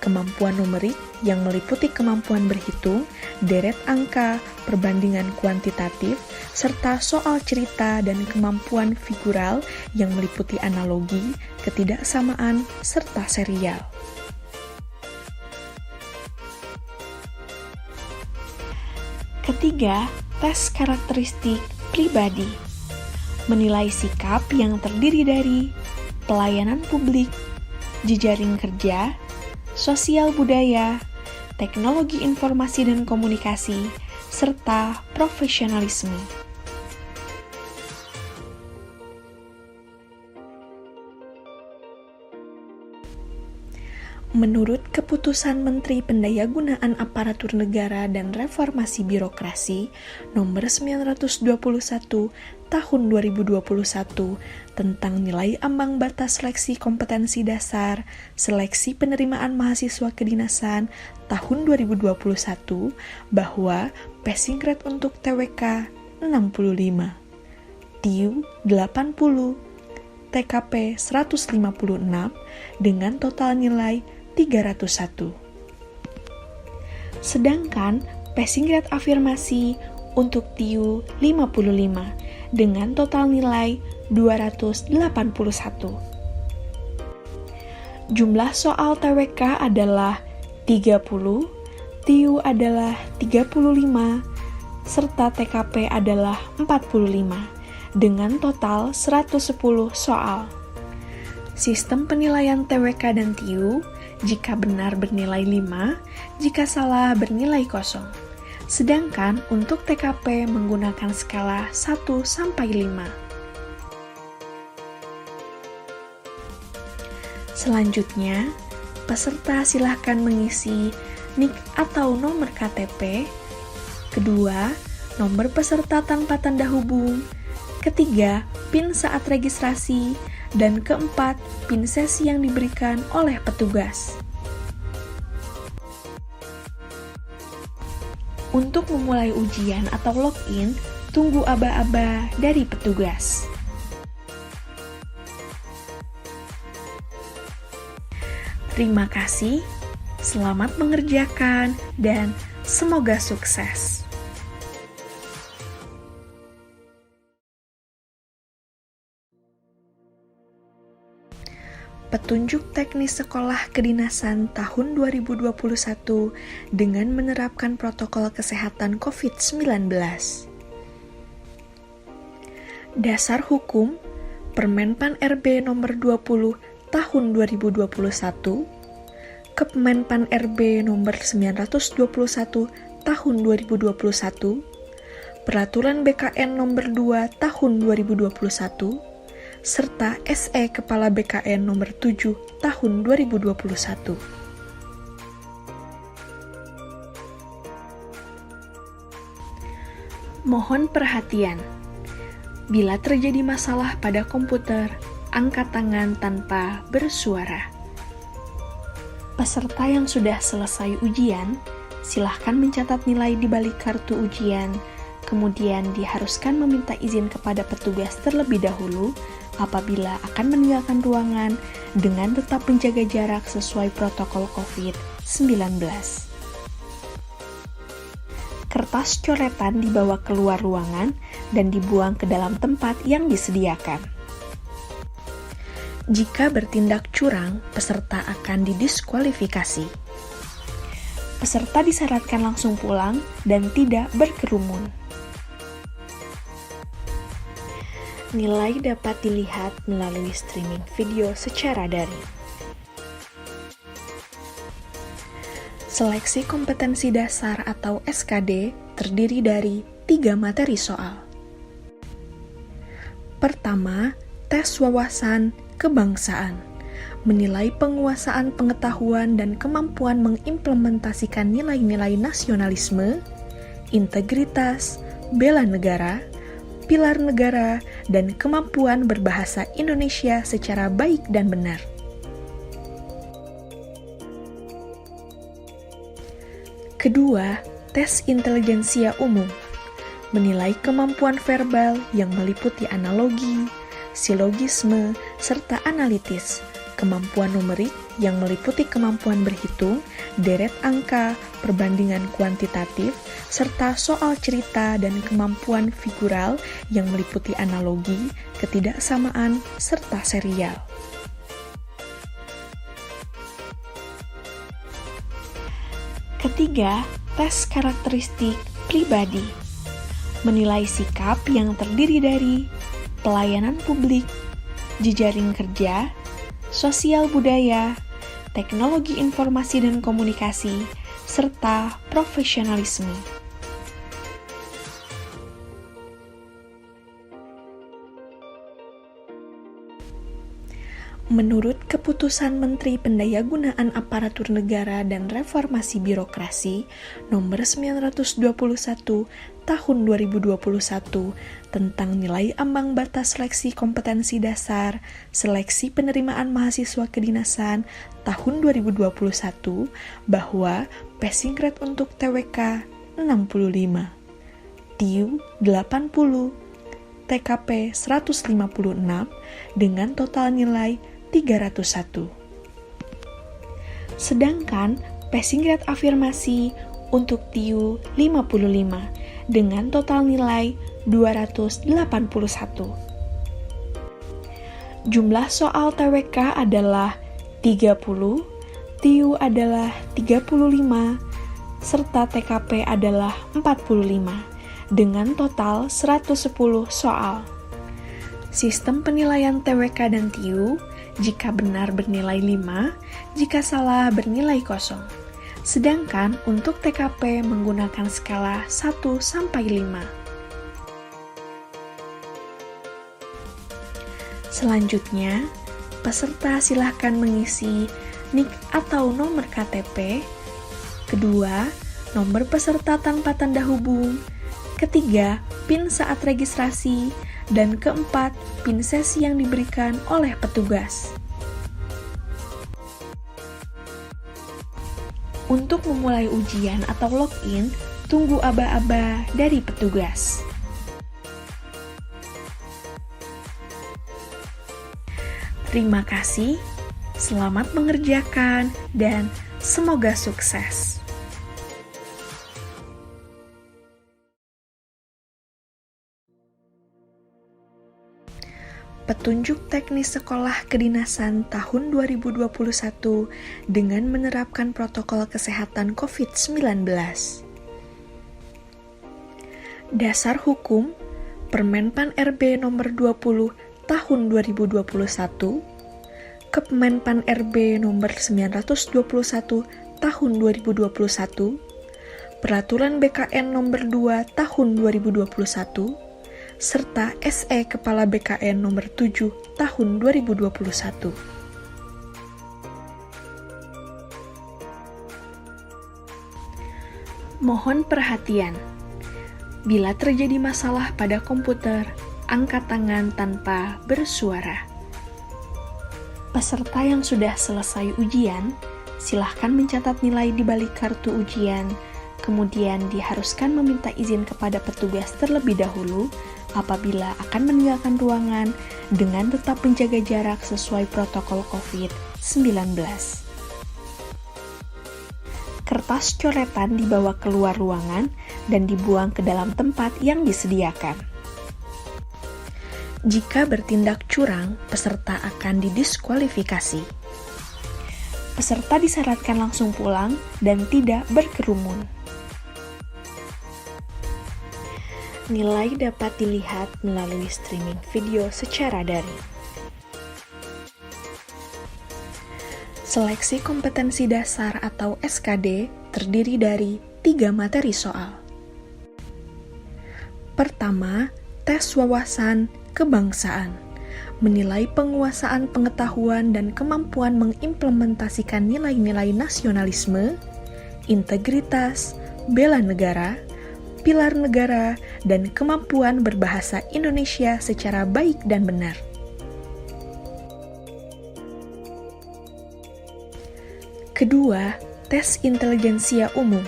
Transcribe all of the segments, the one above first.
kemampuan numerik yang meliputi kemampuan berhitung, deret angka, perbandingan kuantitatif, serta soal cerita dan kemampuan figural yang meliputi analogi, ketidaksamaan, serta serial. Ketiga, tes karakteristik pribadi. Menilai sikap yang terdiri dari pelayanan publik, jejaring kerja, sosial budaya, teknologi informasi dan komunikasi, serta profesionalisme. Menurut Keputusan Menteri Pendayagunaan Aparatur Negara dan Reformasi Birokrasi Nomor 921 Tahun 2021 tentang nilai ambang batas seleksi kompetensi dasar, seleksi penerimaan mahasiswa kedinasan tahun 2021 bahwa passing grade untuk TWK 65, TIU 80, TKP 156 dengan total nilai 301. Sedangkan passing grade afirmasi untuk TIU 55 dengan total nilai 281. Jumlah soal TWK adalah 30, TIU adalah 35, serta TKP adalah 45 dengan total 110 soal. Sistem penilaian TWK dan TIU jika benar bernilai 5, jika salah bernilai 0. Sedangkan untuk TKP menggunakan skala 1-5. Selanjutnya, peserta silakan mengisi NIK atau nomor KTP, kedua, nomor peserta tanpa tanda hubung, ketiga, PIN saat registrasi, dan keempat, PIN sesi yang diberikan oleh petugas. Untuk memulai ujian atau login, tunggu aba-aba dari petugas. Terima kasih, selamat mengerjakan, dan semoga sukses. Petunjuk teknis sekolah kedinasan tahun 2021 dengan menerapkan protokol kesehatan COVID-19. Dasar hukum Permenpan RB nomor 20 tahun 2021, Kemenpan RB nomor 921 tahun 2021, Peraturan BKN nomor 2 tahun 2021, serta SE Kepala BKN nomor 7 tahun 2021. Mohon perhatian. Bila terjadi masalah pada komputer, angkat tangan tanpa bersuara. Peserta yang sudah selesai ujian, silahkan mencatat nilai di balik kartu ujian, kemudian diharuskan meminta izin kepada petugas terlebih dahulu apabila akan meninggalkan ruangan dengan tetap menjaga jarak sesuai protokol COVID-19. Kertas coretan dibawa keluar ruangan dan dibuang ke dalam tempat yang disediakan. Jika bertindak curang, peserta akan didiskualifikasi. Peserta disyaratkan langsung pulang dan tidak berkerumun. Nilai dapat dilihat melalui streaming video secara daring. Seleksi kompetensi dasar atau SKD terdiri dari 3 materi soal. Pertama, tes wawasan kebangsaan. Menilai penguasaan pengetahuan dan kemampuan mengimplementasikan nilai-nilai nasionalisme, integritas, bela negara, pilar negara, dan kemampuan berbahasa Indonesia secara baik dan benar. Kedua, tes intelijensia umum. Menilai kemampuan verbal yang meliputi analogi, silogisme, serta analitis, kemampuan numerik yang meliputi kemampuan berhitung, deret angka, perbandingan kuantitatif, serta soal cerita dan kemampuan figural yang meliputi analogi, ketidaksamaan, serta serial. Ketiga, tes karakteristik pribadi. Menilai sikap yang terdiri dari pelayanan publik, jejaring kerja, sosial budaya, teknologi informasi dan komunikasi, serta profesionalisme. Menurut Keputusan Menteri Pendayagunaan Aparatur Negara dan Reformasi Birokrasi Nomor 921 Tahun 2021 tentang nilai ambang batas seleksi kompetensi dasar, seleksi penerimaan mahasiswa kedinasan tahun 2021 bahwa passing grade untuk TWK 65, TIU 80, TKP 156 dengan total nilai 301. Sedangkan passing grade afirmasi untuk TIU 55 dengan total nilai 281. Jumlah soal TWK adalah 30, TIU adalah 35, serta TKP adalah 45 dengan total 110 soal. Sistem penilaian TWK dan TIU jika benar bernilai 5, jika salah bernilai 0. Sedangkan untuk TKP menggunakan skala 1-5. Selanjutnya, peserta silakan mengisi NIK atau nomor KTP. Kedua, nomor peserta tanpa tanda hubung. Ketiga, PIN saat registrasi. Dan keempat, PIN sesi yang diberikan oleh petugas. Untuk memulai ujian atau login, tunggu aba-aba dari petugas. Terima kasih, selamat mengerjakan, dan semoga sukses. Petunjuk teknis sekolah kedinasan tahun 2021 dengan menerapkan protokol kesehatan COVID-19. Dasar hukum Permenpan RB nomor 20 tahun 2021, Kemenpan RB nomor 921 tahun 2021, Peraturan BKN nomor 2 tahun 2021, serta SE Kepala BKN nomor 7 tahun 2021. Mohon perhatian. Bila terjadi masalah pada komputer, angkat tangan tanpa bersuara. Peserta yang sudah selesai ujian, silahkan mencatat nilai di balik kartu ujian, kemudian diharuskan meminta izin kepada petugas terlebih dahulu apabila akan meninggalkan ruangan dengan tetap menjaga jarak sesuai protokol COVID-19. Kertas coretan dibawa keluar ruangan dan dibuang ke dalam tempat yang disediakan. Jika bertindak curang, peserta akan didiskualifikasi. Peserta disyaratkan langsung pulang dan tidak berkerumun. Nilai dapat dilihat melalui streaming video secara daring. Seleksi kompetensi dasar atau SKD terdiri dari 3 materi soal. Pertama, tes wawasan kebangsaan, menilai penguasaan pengetahuan dan kemampuan mengimplementasikan nilai-nilai nasionalisme, integritas, bela negara, pilar negara, dan kemampuan berbahasa Indonesia secara baik dan benar. Kedua, tes intelijensia umum,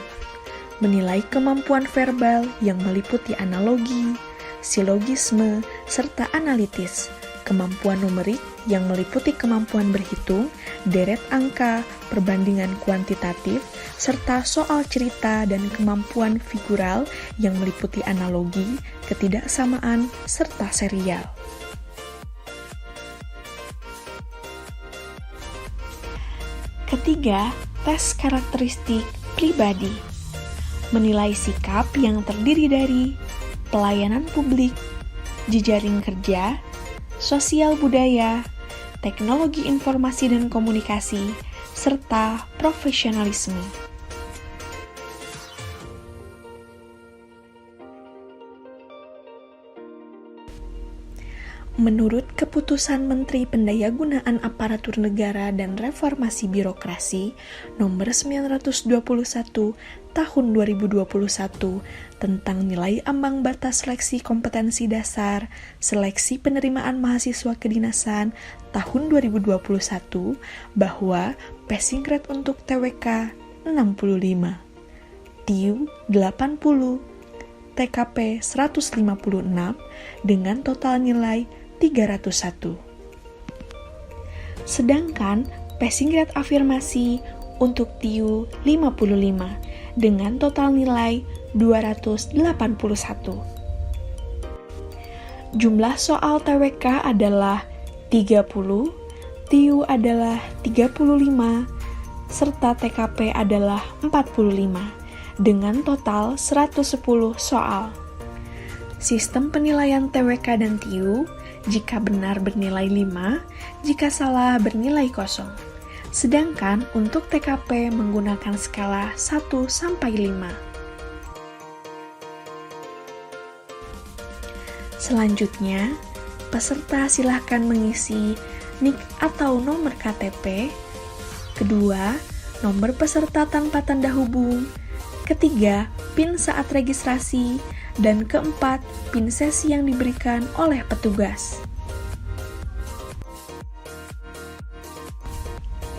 menilai kemampuan verbal yang meliputi analogi, silogisme, serta analitis, kemampuan numerik yang meliputi kemampuan berhitung, deret angka, perbandingan kuantitatif, serta soal cerita dan kemampuan figural yang meliputi analogi, ketidaksamaan, serta serial. Ketiga, tes karakteristik pribadi. Menilai sikap yang terdiri dari pelayanan publik, jejaring kerja, sosial budaya, teknologi informasi dan komunikasi, serta profesionalisme. Menurut Keputusan Menteri Pendayagunaan Aparatur Negara dan Reformasi Birokrasi Nomor 921 Tahun 2021 tentang nilai ambang batas seleksi kompetensi dasar, seleksi penerimaan mahasiswa kedinasan tahun 2021 bahwa passing grade untuk TWK 65, TIU 80, TKP 156 dengan total nilai 301. Sedangkan passing grade afirmasi untuk TIU 55 dengan total nilai 281. Jumlah soal TWK adalah 30, TIU adalah 35, serta TKP adalah 45 dengan total 110 soal. Sistem penilaian TWK dan TIU jika benar bernilai 5, jika salah bernilai 0. Sedangkan untuk TKP menggunakan skala 1-5. Selanjutnya, peserta silakan mengisi NIK atau nomor KTP. Kedua, nomor peserta tanpa tanda hubung. Ketiga, PIN saat registrasi. Dan keempat, PIN sesi yang diberikan oleh petugas.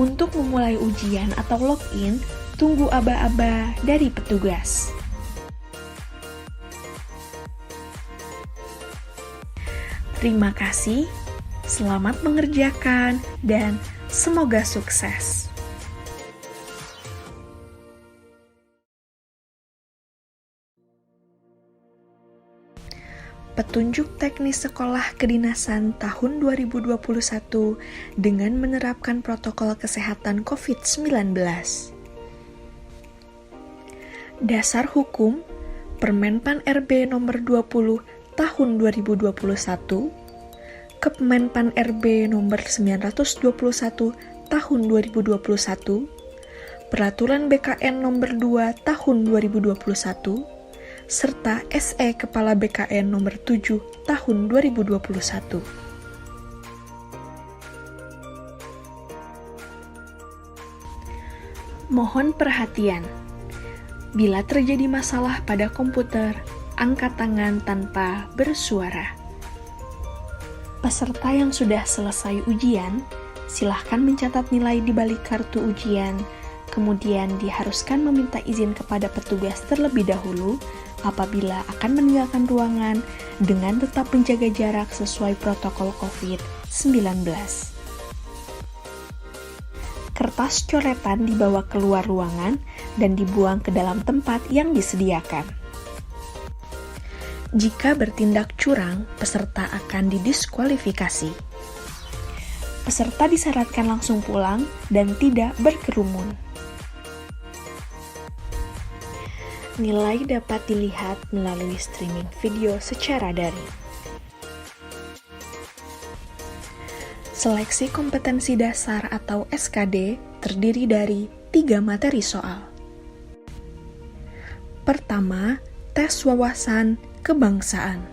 Untuk memulai ujian atau login, tunggu aba-aba dari petugas. Terima kasih, selamat mengerjakan, dan semoga sukses. Petunjuk teknis sekolah kedinasan tahun 2021 dengan menerapkan protokol kesehatan COVID-19. Dasar hukum Permenpan RB nomor 20 tahun 2021, Kemenpan RB nomor 921 tahun 2021, Peraturan BKN nomor 2 tahun 2021, serta SE Kepala BKN nomor 7 tahun 2021. Mohon perhatian. Bila terjadi masalah pada komputer, angkat tangan tanpa bersuara. Peserta yang sudah selesai ujian, silahkan mencatat nilai di balik kartu ujian, kemudian diharuskan meminta izin kepada petugas terlebih dahulu apabila akan meninggalkan ruangan dengan tetap menjaga jarak sesuai protokol COVID-19. Kertas coretan dibawa keluar ruangan dan dibuang ke dalam tempat yang disediakan. Jika bertindak curang, peserta akan didiskualifikasi. Peserta disyaratkan langsung pulang dan tidak berkerumun. Nilai dapat dilihat melalui streaming video secara daring. Seleksi kompetensi dasar atau SKD terdiri dari 3 materi soal. Pertama, tes wawasan kebangsaan,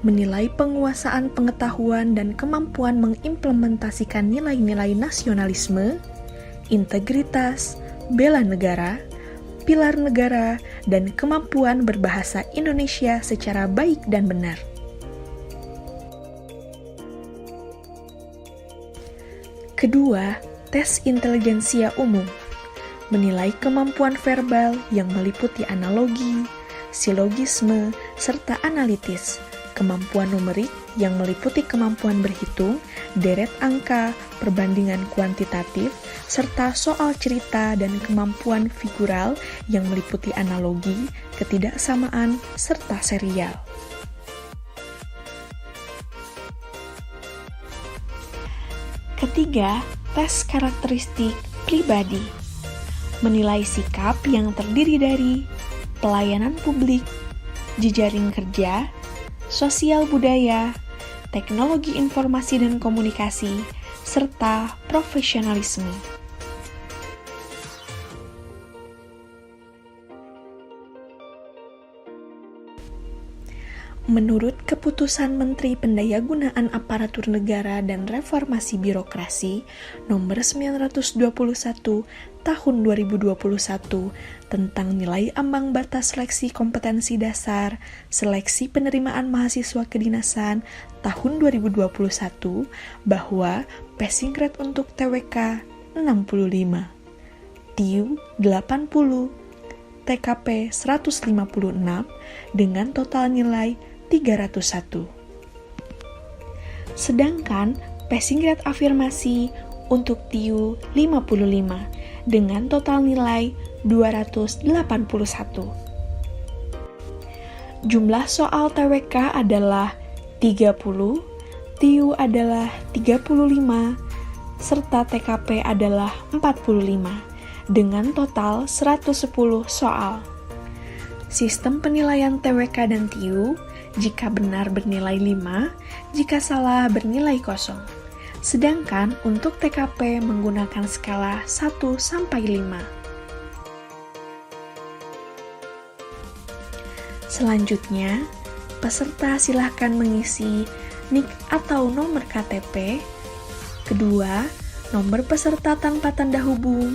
menilai penguasaan pengetahuan dan kemampuan mengimplementasikan nilai-nilai nasionalisme, integritas, bela negara, pilar negara, dan kemampuan berbahasa Indonesia secara baik dan benar. Kedua, tes intelijensia umum, menilai kemampuan verbal yang meliputi analogi, silogisme, serta analitis, kemampuan numerik yang meliputi kemampuan berhitung, deret angka, perbandingan kuantitatif, serta soal cerita dan kemampuan figural yang meliputi analogi, ketidaksamaan, serta serial. Ketiga, tes karakteristik pribadi. Menilai sikap yang terdiri dari pelayanan publik, jejaring kerja, sosial budaya, teknologi informasi dan komunikasi, serta profesionalisme. Menurut Keputusan Menteri Pendayagunaan Aparatur Negara dan Reformasi Birokrasi Nomor 921 Tahun 2021 tentang nilai ambang batas seleksi kompetensi dasar, seleksi penerimaan mahasiswa kedinasan tahun 2021 bahwa passing grade untuk TWK 65, TIU 80, TKP 156 dengan total nilai 301. Sedangkan passing grade afirmasi untuk TIU 55 dengan total nilai 281. Jumlah soal TWK adalah 30, TIU adalah 35, serta TKP adalah 45 dengan total 110 soal. Sistem penilaian TWK dan TIU jika benar bernilai 5, jika salah bernilai 0. Sedangkan untuk TKP menggunakan skala 1-5. Selanjutnya, peserta silakan mengisi NIK atau nomor KTP. Kedua, nomor peserta tanpa tanda hubung.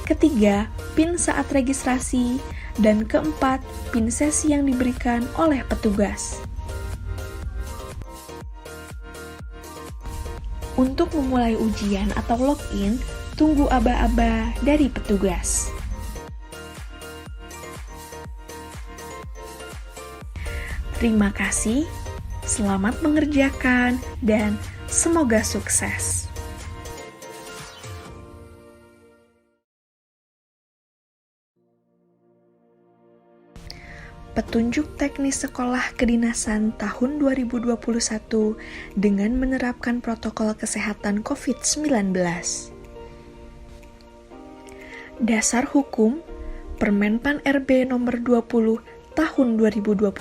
Ketiga, PIN saat registrasi. Dan keempat, PIN sesi yang diberikan oleh petugas. Untuk memulai ujian atau login, tunggu aba-aba dari petugas. Terima kasih, selamat mengerjakan, dan semoga sukses. Petunjuk teknis sekolah kedinasan tahun 2021 dengan menerapkan protokol kesehatan COVID-19. Dasar hukum Permenpan RB nomor 20 tahun 2021,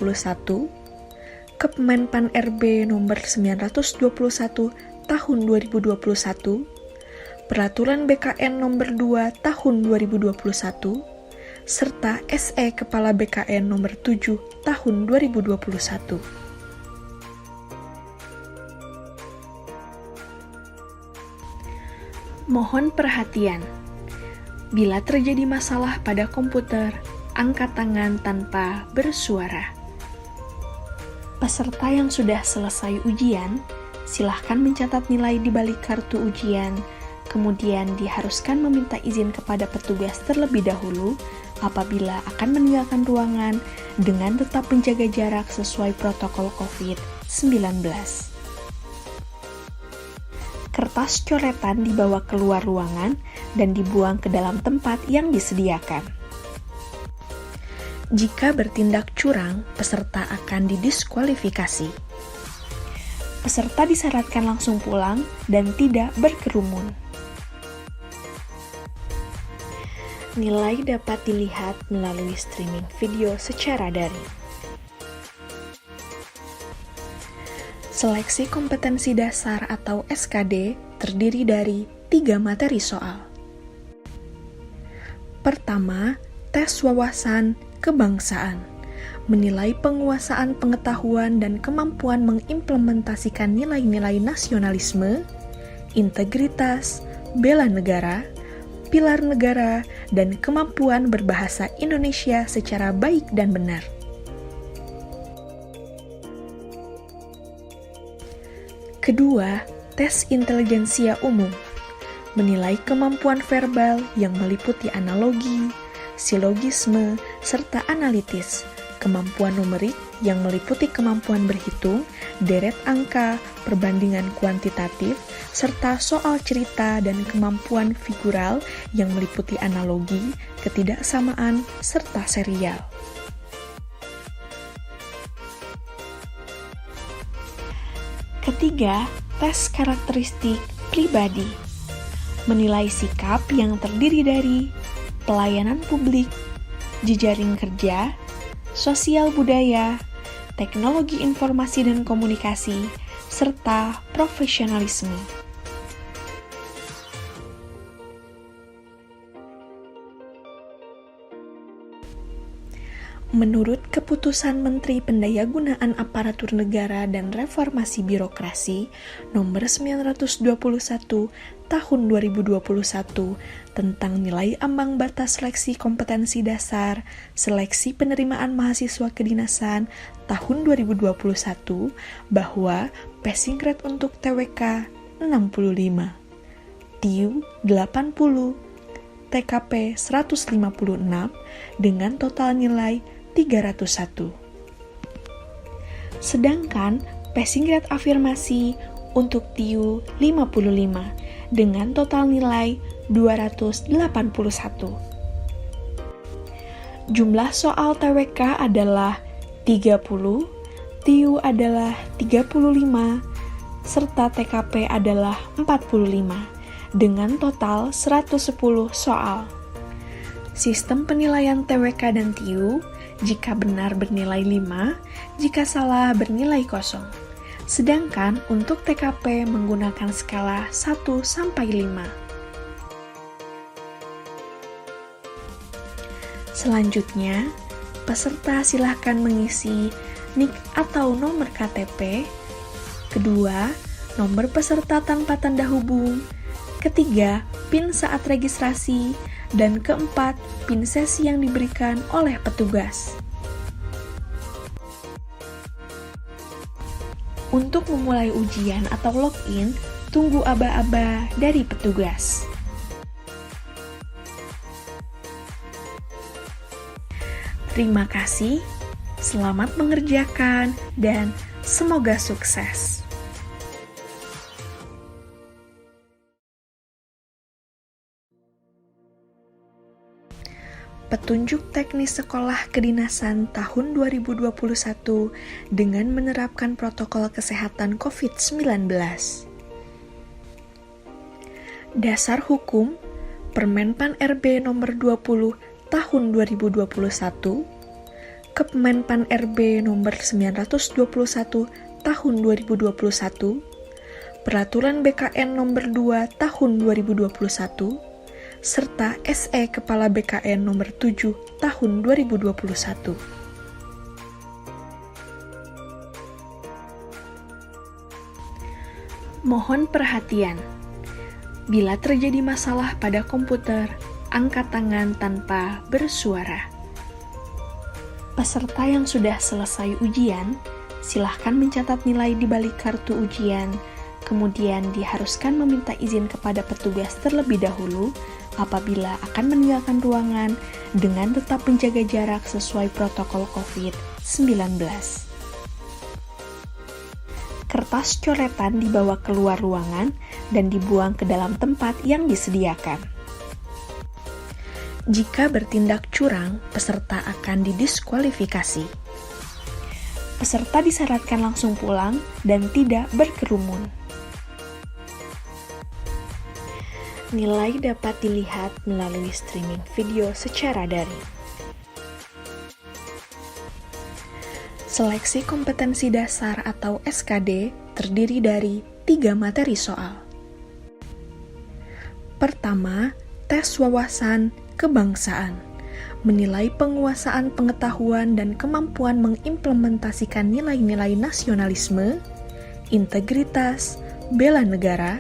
Kemenpan RB nomor 921 tahun 2021, Peraturan BKN nomor 2 tahun 2021, serta SE Kepala BKN nomor 7 tahun 2021. Mohon perhatian. Bila terjadi masalah pada komputer, angkat tangan tanpa bersuara. Peserta yang sudah selesai ujian, silahkan mencatat nilai di balik kartu ujian, kemudian diharuskan meminta izin kepada petugas terlebih dahulu apabila akan meninggalkan ruangan dengan tetap menjaga jarak sesuai protokol COVID-19. Kertas coretan dibawa keluar ruangan dan dibuang ke dalam tempat yang disediakan. Jika bertindak curang, peserta akan didiskualifikasi. Peserta disyaratkan langsung pulang dan tidak berkerumun. Nilai dapat dilihat melalui streaming video secara daring. Seleksi kompetensi dasar atau SKD terdiri dari 3 materi soal. Pertama, tes wawasan kebangsaan, menilai penguasaan pengetahuan dan kemampuan mengimplementasikan nilai-nilai nasionalisme, integritas, bela negara, pilar negara, dan kemampuan berbahasa Indonesia secara baik dan benar. Kedua, tes intelijensia umum, menilai kemampuan verbal yang meliputi analogi, silogisme, serta analitis, kemampuan numerik, yang meliputi kemampuan berhitung, deret angka, perbandingan kuantitatif, serta soal cerita dan kemampuan figural yang meliputi analogi, ketidaksamaan, serta serial. Ketiga, tes karakteristik pribadi. Menilai sikap yang terdiri dari pelayanan publik, jejaring kerja, sosial budaya, teknologi informasi dan komunikasi, serta profesionalisme. Menurut Keputusan Menteri Pendayagunaan Aparatur Negara dan Reformasi Birokrasi Nomor 921 Tahun 2021 tentang nilai ambang batas seleksi kompetensi dasar, seleksi penerimaan mahasiswa kedinasan tahun 2021 bahwa passing grade untuk TWK 65, TIU 80, TKP 156 dengan total nilai 301. Sedangkan passing grade afirmasi untuk TIU 55 dengan total nilai 281. Jumlah soal TWK adalah 30, TIU adalah 35, serta TKP adalah 45 dengan total 110 soal. Sistem penilaian TWK dan TIU jika benar bernilai 5, jika salah bernilai 0. Sedangkan untuk TKP menggunakan skala 1-5. Selanjutnya, peserta silakan mengisi NIK atau nomor KTP. Kedua, nomor peserta tanpa tanda hubung. Ketiga, PIN saat registrasi. Dan keempat, PIN sesi yang diberikan oleh petugas. Untuk memulai ujian atau login, tunggu aba-aba dari petugas. Terima kasih, selamat mengerjakan, dan semoga sukses. Petunjuk teknis sekolah kedinasan tahun 2021 dengan menerapkan protokol kesehatan COVID-19. Dasar hukum Permenpan RB nomor 20 tahun 2021, Kemenpan RB nomor 921 tahun 2021, Peraturan BKN nomor 2 tahun 2021, serta SE Kepala BKN nomor 7 tahun 2021. Mohon perhatian. Bila terjadi masalah pada komputer, angkat tangan tanpa bersuara. Peserta yang sudah selesai ujian, silahkan mencatat nilai di balik kartu ujian, kemudian diharuskan meminta izin kepada petugas terlebih dahulu apabila akan meninggalkan ruangan dengan tetap menjaga jarak sesuai protokol COVID-19. Kertas coretan dibawa keluar ruangan dan dibuang ke dalam tempat yang disediakan. Jika bertindak curang, peserta akan didiskualifikasi. Peserta disyaratkan langsung pulang dan tidak berkerumun. Nilai dapat dilihat melalui streaming video secara daring. Seleksi kompetensi dasar atau SKD terdiri dari 3 materi soal. Pertama, tes wawasan kebangsaan, menilai penguasaan pengetahuan dan kemampuan mengimplementasikan nilai-nilai nasionalisme, integritas, bela negara,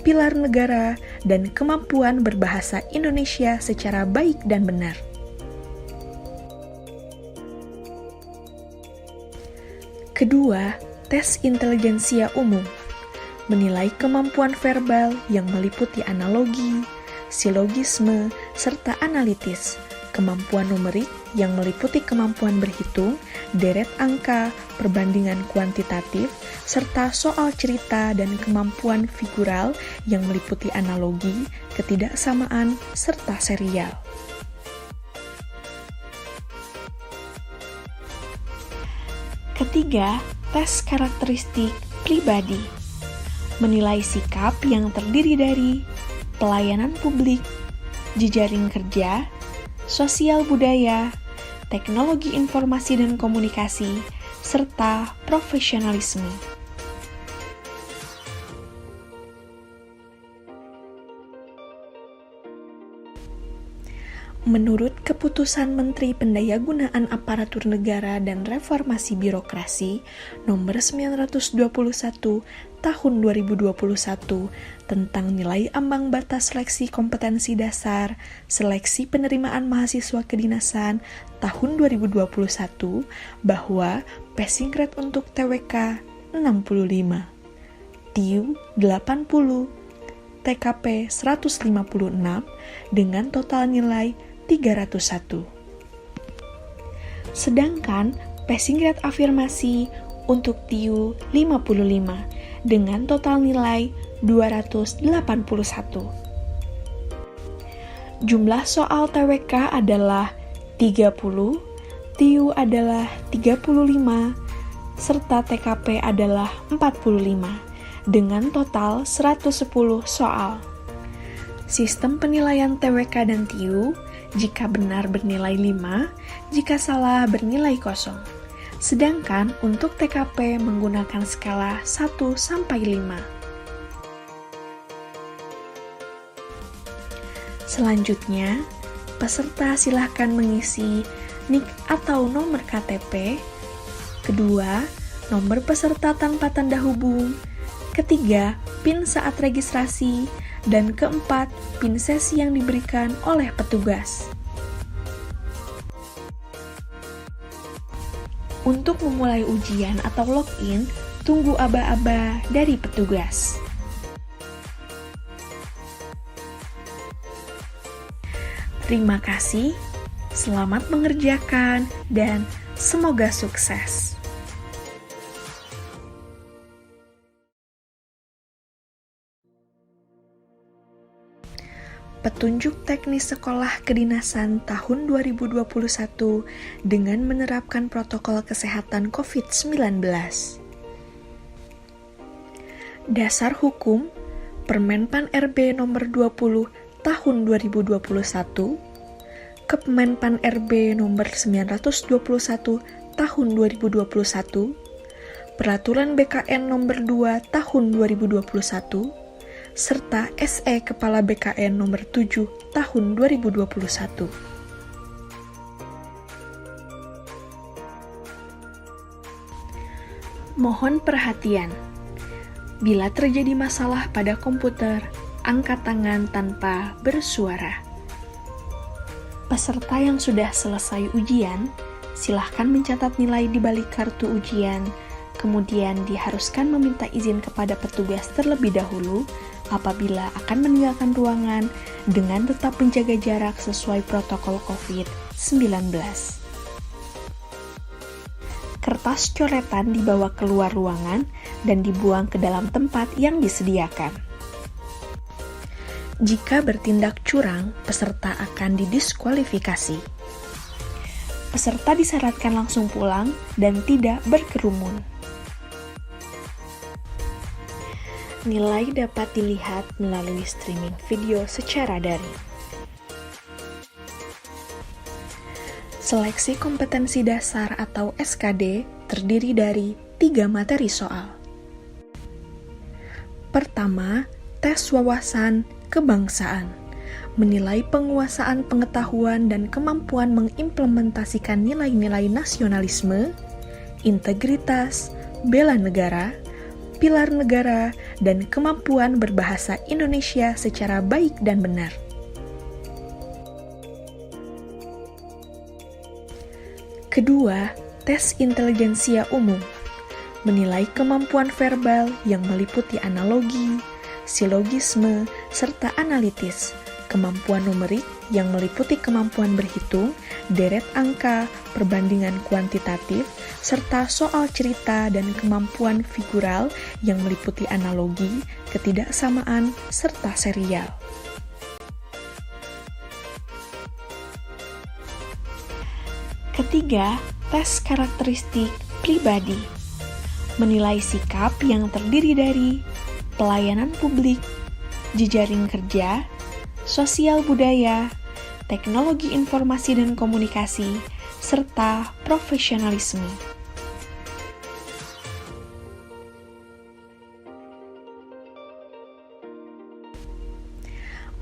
pilar negara, dan kemampuan berbahasa Indonesia secara baik dan benar. Kedua, tes intelijensia umum, menilai kemampuan verbal yang meliputi analogi, silogisme, serta analitis, kemampuan numerik yang meliputi kemampuan berhitung, deret angka, perbandingan kuantitatif, serta soal cerita dan kemampuan figural yang meliputi analogi, ketidaksamaan, serta serial. Ketiga, tes karakteristik pribadi. Menilai sikap yang terdiri dari pelayanan publik, jejaring kerja, sosial budaya, teknologi informasi dan komunikasi, serta profesionalisme. Menurut Keputusan Menteri Pendayagunaan Aparatur Negara dan Reformasi Birokrasi Nomor 921 Tahun 2021 tentang nilai ambang batas seleksi kompetensi dasar, seleksi penerimaan mahasiswa kedinasan tahun 2021 bahwa passing grade untuk TWK 65, TIU 80, TKP 156 dengan total nilai 301. Sedangkan passing grade afirmasi untuk TIU 55 dengan total nilai 281. Jumlah soal TWK adalah 30, TIU adalah 35, serta TKP adalah 45 dengan total 110 soal. Sistem penilaian TWK dan TIU jika benar bernilai 5, jika salah bernilai 0. Sedangkan untuk TKP menggunakan skala 1-5. Selanjutnya, peserta silakan mengisi NIK atau nomor KTP, kedua, nomor peserta tanpa tanda hubung, ketiga, PIN saat registrasi, dan keempat, PIN sesi yang diberikan oleh petugas. Untuk memulai ujian atau login, tunggu aba-aba dari petugas. Terima kasih, selamat mengerjakan, dan semoga sukses. Petunjuk teknis sekolah kedinasan tahun 2021 dengan menerapkan protokol kesehatan COVID-19. Dasar hukum Permenpan RB nomor 20 tahun 2021, Kemenpan RB nomor 921 tahun 2021, Peraturan BKN nomor 2 tahun 2021, serta SE Kepala BKN nomor 7 tahun 2021. Mohon perhatian. Bila terjadi masalah pada komputer, angkat tangan tanpa bersuara. Peserta yang sudah selesai ujian, silahkan mencatat nilai di balik kartu ujian, kemudian diharuskan meminta izin kepada petugas terlebih dahulu apabila akan meninggalkan ruangan dengan tetap menjaga jarak sesuai protokol COVID-19. Kertas coretan dibawa keluar ruangan dan dibuang ke dalam tempat yang disediakan. Jika bertindak curang, peserta akan didiskualifikasi. Peserta disyaratkan langsung pulang dan tidak berkerumun. Nilai dapat dilihat melalui streaming video secara daring. Seleksi kompetensi dasar atau SKD terdiri dari 3 materi soal. Pertama, tes wawasan kebangsaan, menilai penguasaan pengetahuan dan kemampuan mengimplementasikan nilai-nilai nasionalisme, integritas, bela negara, pilar negara, dan kemampuan berbahasa Indonesia secara baik dan benar. Kedua, tes intelijensia umum, menilai kemampuan verbal yang meliputi analogi, silogisme, serta analitis, kemampuan numerik yang meliputi kemampuan berhitung, deret angka, perbandingan kuantitatif, serta soal cerita dan kemampuan figural yang meliputi analogi, ketidaksamaan, serta serial. Ketiga, tes karakteristik pribadi. Menilai sikap yang terdiri dari pelayanan publik, jejaring kerja, sosial budaya, teknologi informasi dan komunikasi, serta profesionalisme.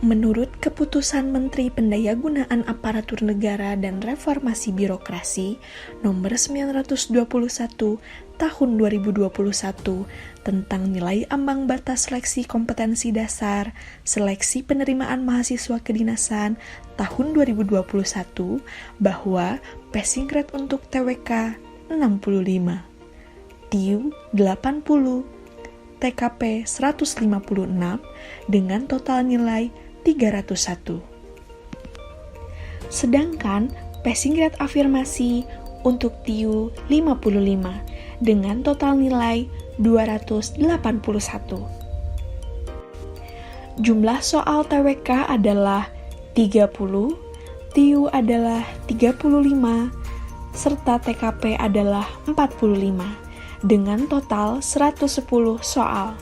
Menurut Keputusan Menteri Pendayagunaan Aparatur Negara dan Reformasi Birokrasi Nomor 921 Tahun 2021 tentang nilai ambang batas seleksi kompetensi dasar, seleksi penerimaan mahasiswa kedinasan tahun 2021 bahwa passing grade untuk TWK 65, TIU 80, TKP 156 dengan total nilai 301. Sedangkan passing grade afirmasi untuk TIU 55 dengan total nilai 281. Jumlah soal TWK adalah 30, TIU adalah 35, serta TKP adalah 45 dengan total 110 soal.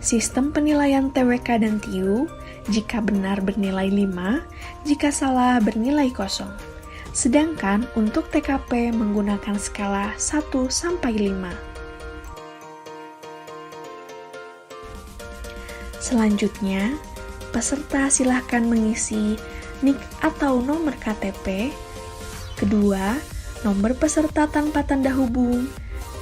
Sistem penilaian TWK dan TIU jika benar bernilai 5, jika salah bernilai 0. Sedangkan untuk TKP menggunakan skala 1-5. Selanjutnya, peserta silakan mengisi NIK atau nomor KTP. Kedua, nomor peserta tanpa tanda hubung.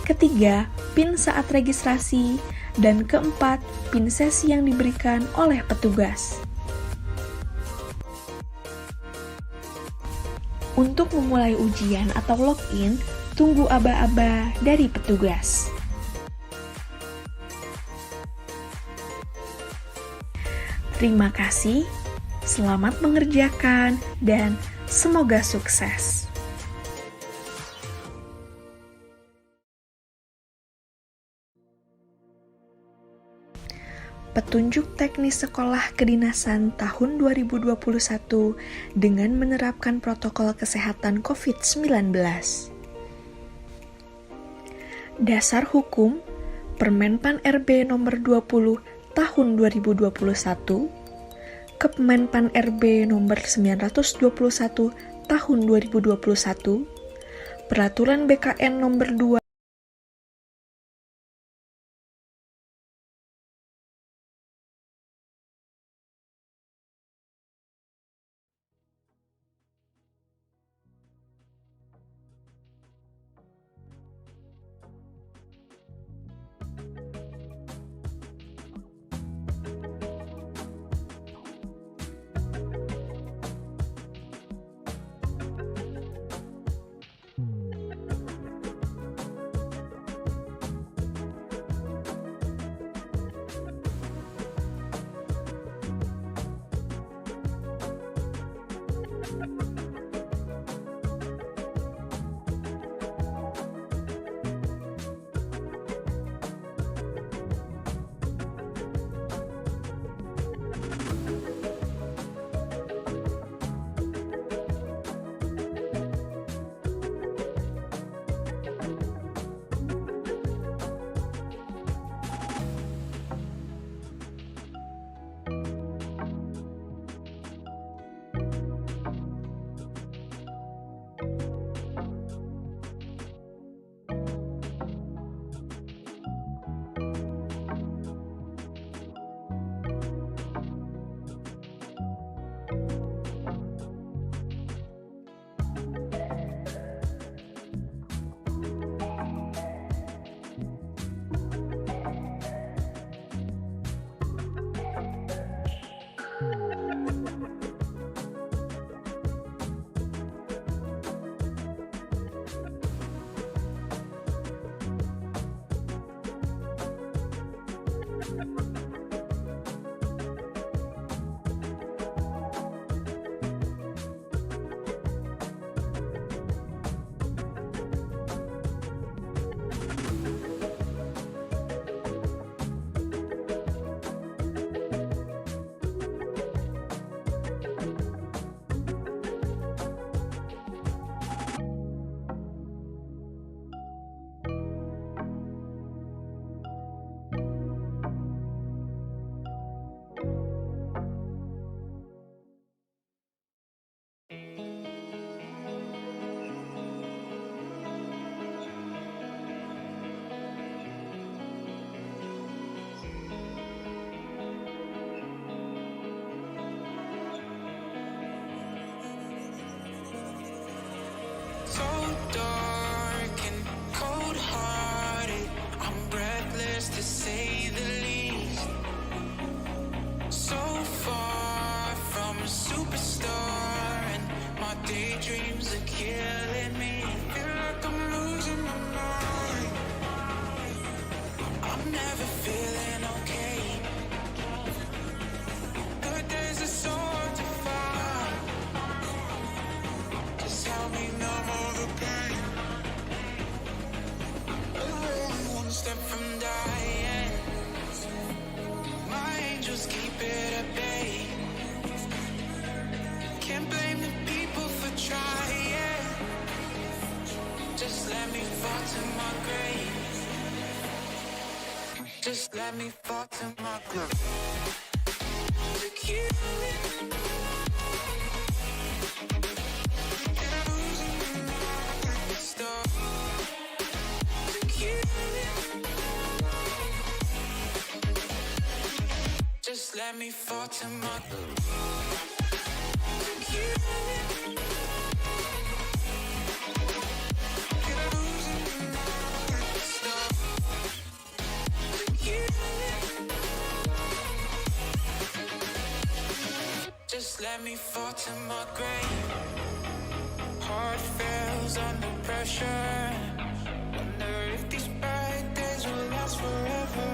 Ketiga, PIN saat registrasi. Dan keempat, PIN sesi yang diberikan oleh petugas. Untuk memulai ujian atau login, tunggu aba-aba dari petugas. Terima kasih, selamat mengerjakan, dan semoga sukses. Petunjuk teknis sekolah kedinasan tahun 2021 dengan menerapkan protokol kesehatan COVID-19. Dasar hukum Permenpan RB nomor 20 tahun 2021, Kemenpan RB nomor 921 tahun 2021, Peraturan BKN nomor 2 dark and cold-hearted. I'm breathless to say the least. So far from a superstar, and my daydreams are killing me. Feel like I'm losing my mind. I'm never feeling okay. Good days are so hard to find. Just help me numb all the pain. I'm one step from dying. My angels keep it at bay. Can't blame the people for trying. Just let me fall to my grave. Just let me fall to my grave. To kill it. Stop. To kill it. Just let me fall to my grave. To kill it. Stop. To kill it. Just let me fall to my grave. Heart fails under pressure. Wonder if these bad days will last forever.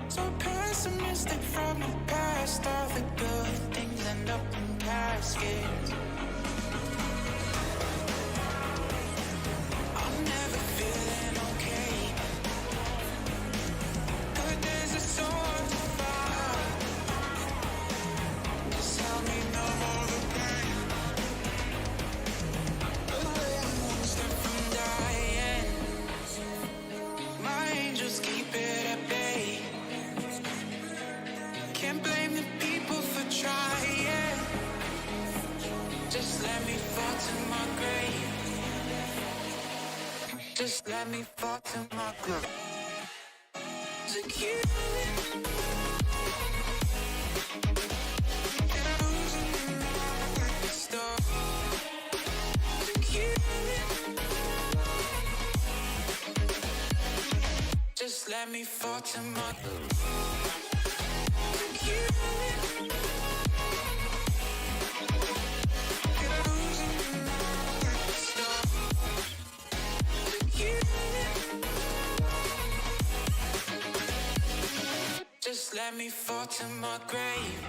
So pessimistic from the past. All the good things end up in caskets. I'm never feeling okay. Good days are so hard to find. Just help me numb all the pain. One step from dying. My angels keep it at bay. Can't blame the people for trying. Just let me fall to my grave. Just let me fall to my grave. To kill it. Stop. To kill it. Just let me fall to my grave. To kill it. Stop. To kill it. Just let me fall to my grave.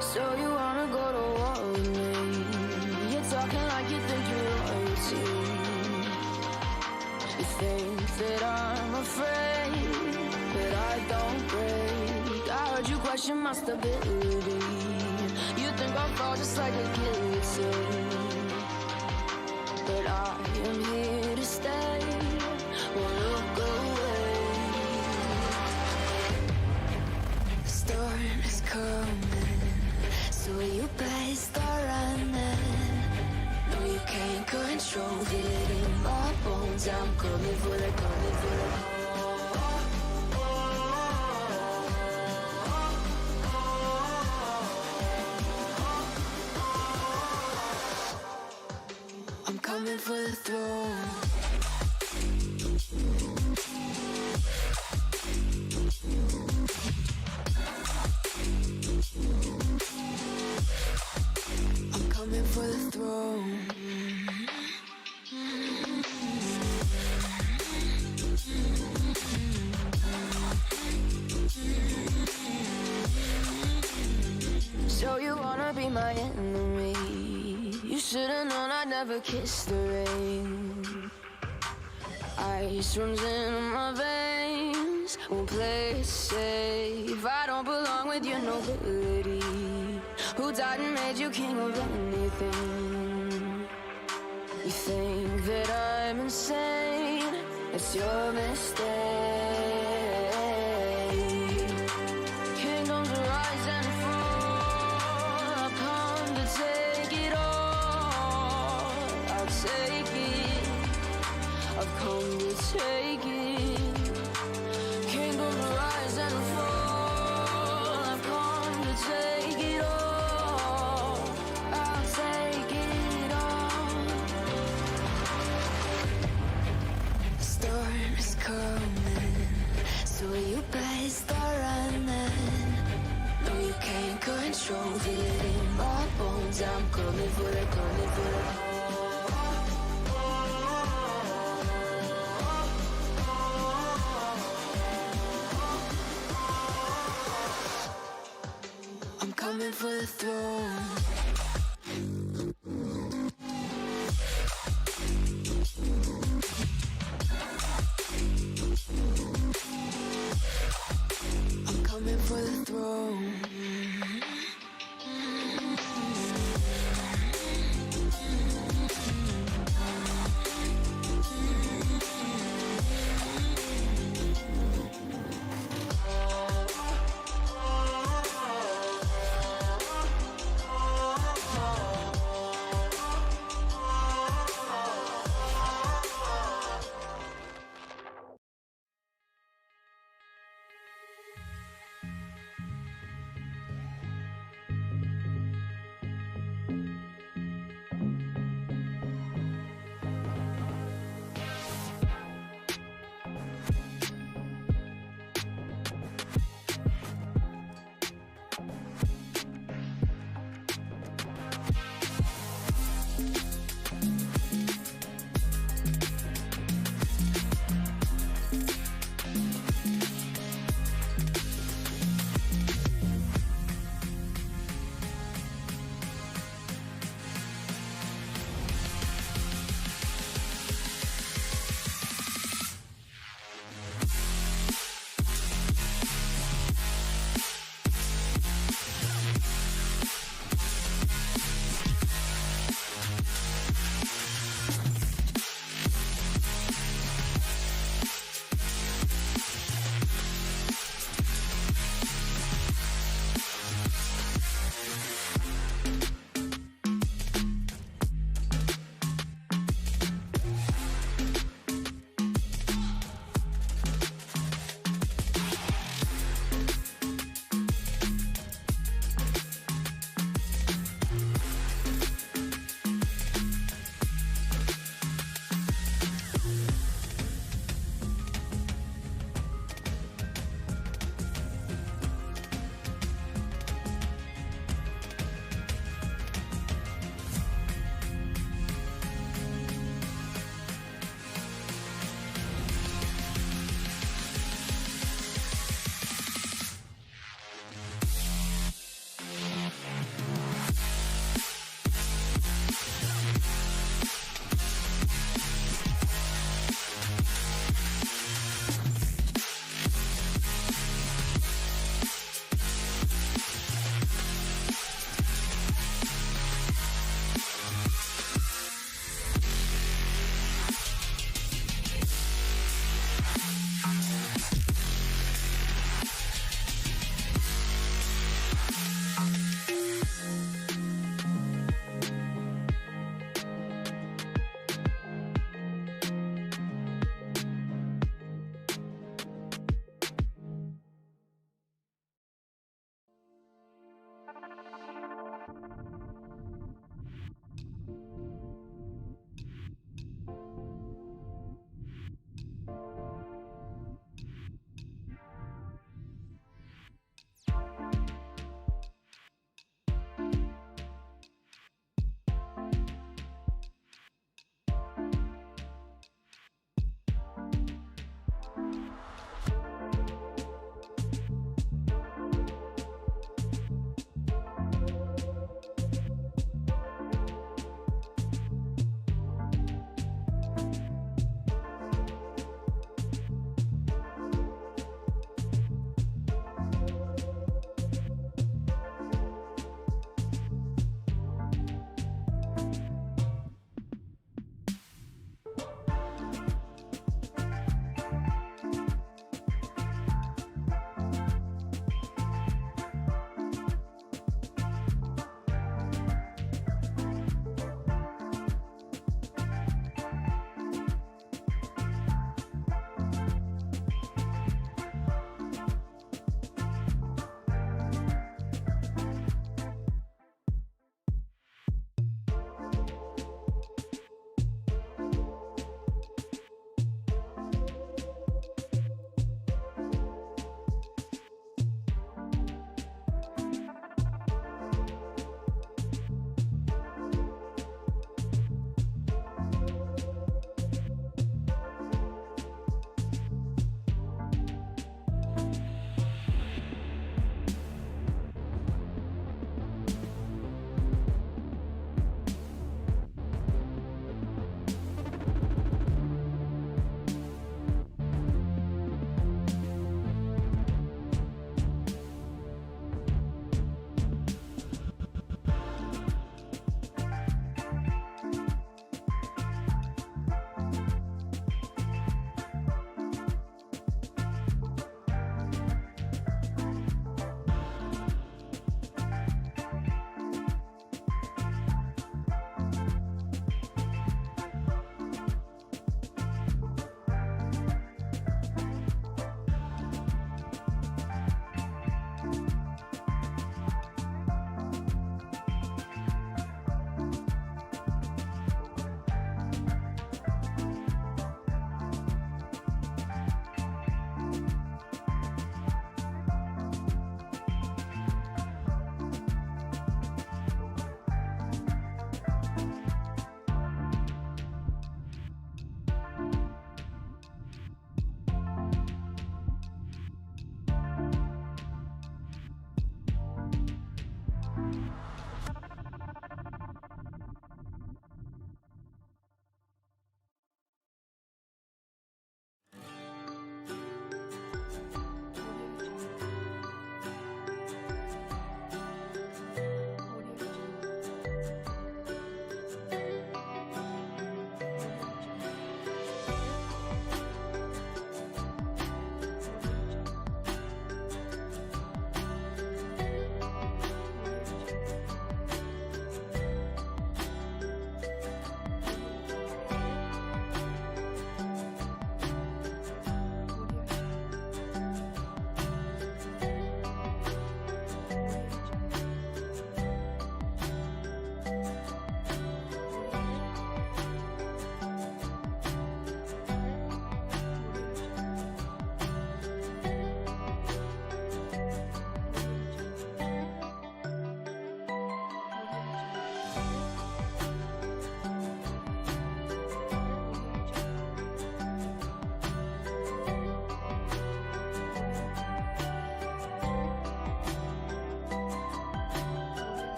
So you wanna go to war with me? You're talking like you think you're royalty. You think that I'm afraid, but I don't break. I heard you question my stability. You think I'll fall just like a guillotine, but I am here to stay. Won't look away. The storm is coming, so you better start running. No, you can't control it in my bones. I'm coming for the, coming for the. I'm coming for the throne. Coming for the throne. be my enemy. You should've known I'd never kiss the rain. Ice runs in my veins, won't play it safe. I don't belong with your nobility. Who died and made you king of anything? You think that I'm insane, it's your mistake. Kingdoms rise and fall, I've come to take it all. I'll take it, I've come to take it. Kingdoms rise and fall, I've come to take it all. I'll take it all. The storm is coming, so you better start running. No, you can't control it in my bones. I'm coming for it, coming for it. I'm coming for the throne. I'm coming for the throne.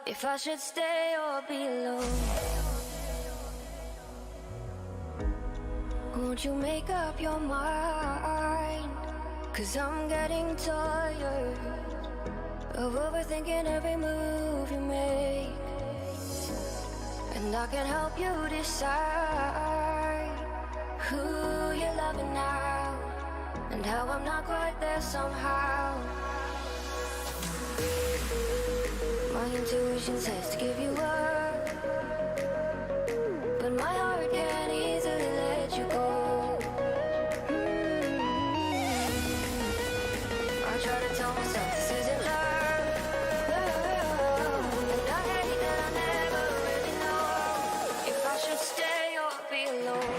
if I should stay or be alone. Won't you make up your mind? 'Cause I'm getting tired of overthinking every move you make. And I can help you decide who you're loving now, and how I'm not quite there somehow. My intuition says to give you up, but my heart can't easily let you go. I try to tell myself this isn't love, and I hate that I never really know if I should stay or be alone.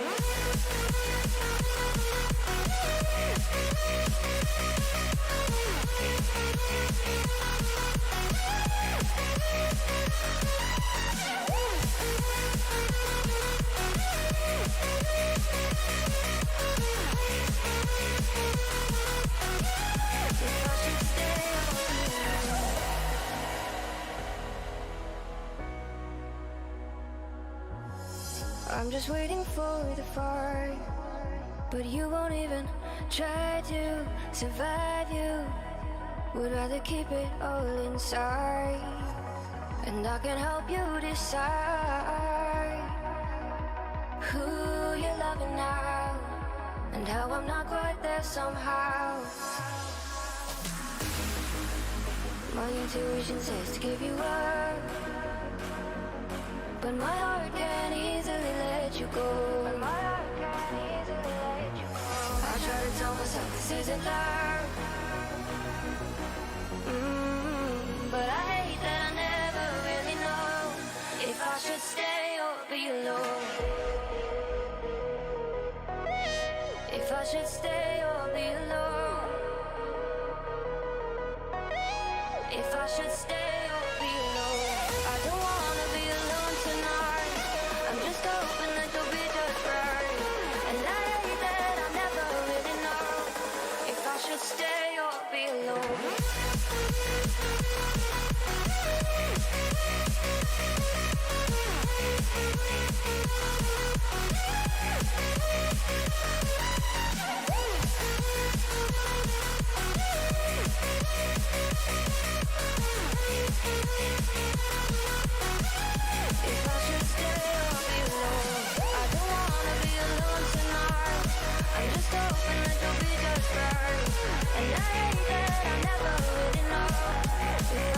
I'm just waiting for the fire, but you won't even try to survive. You would rather keep it all inside, and I can help you decide who you're loving now, and how I'm not quite there somehow. My intuition says to give you up, but my heart can't easily let you go. I try to tell myself this isn't love, but I hate that I never really know if I should stay or be alone. If I should stay or be alone. If I should stay or be alone. I don't wanna be alone tonight. I'm just hoping that you'll be just right. And I hate that I never really know if I should stay or be alone. If I should stay or be alone. I don't wanna be alone tonight. I'm just hoping that you'll be just right. And I hate that I never really know if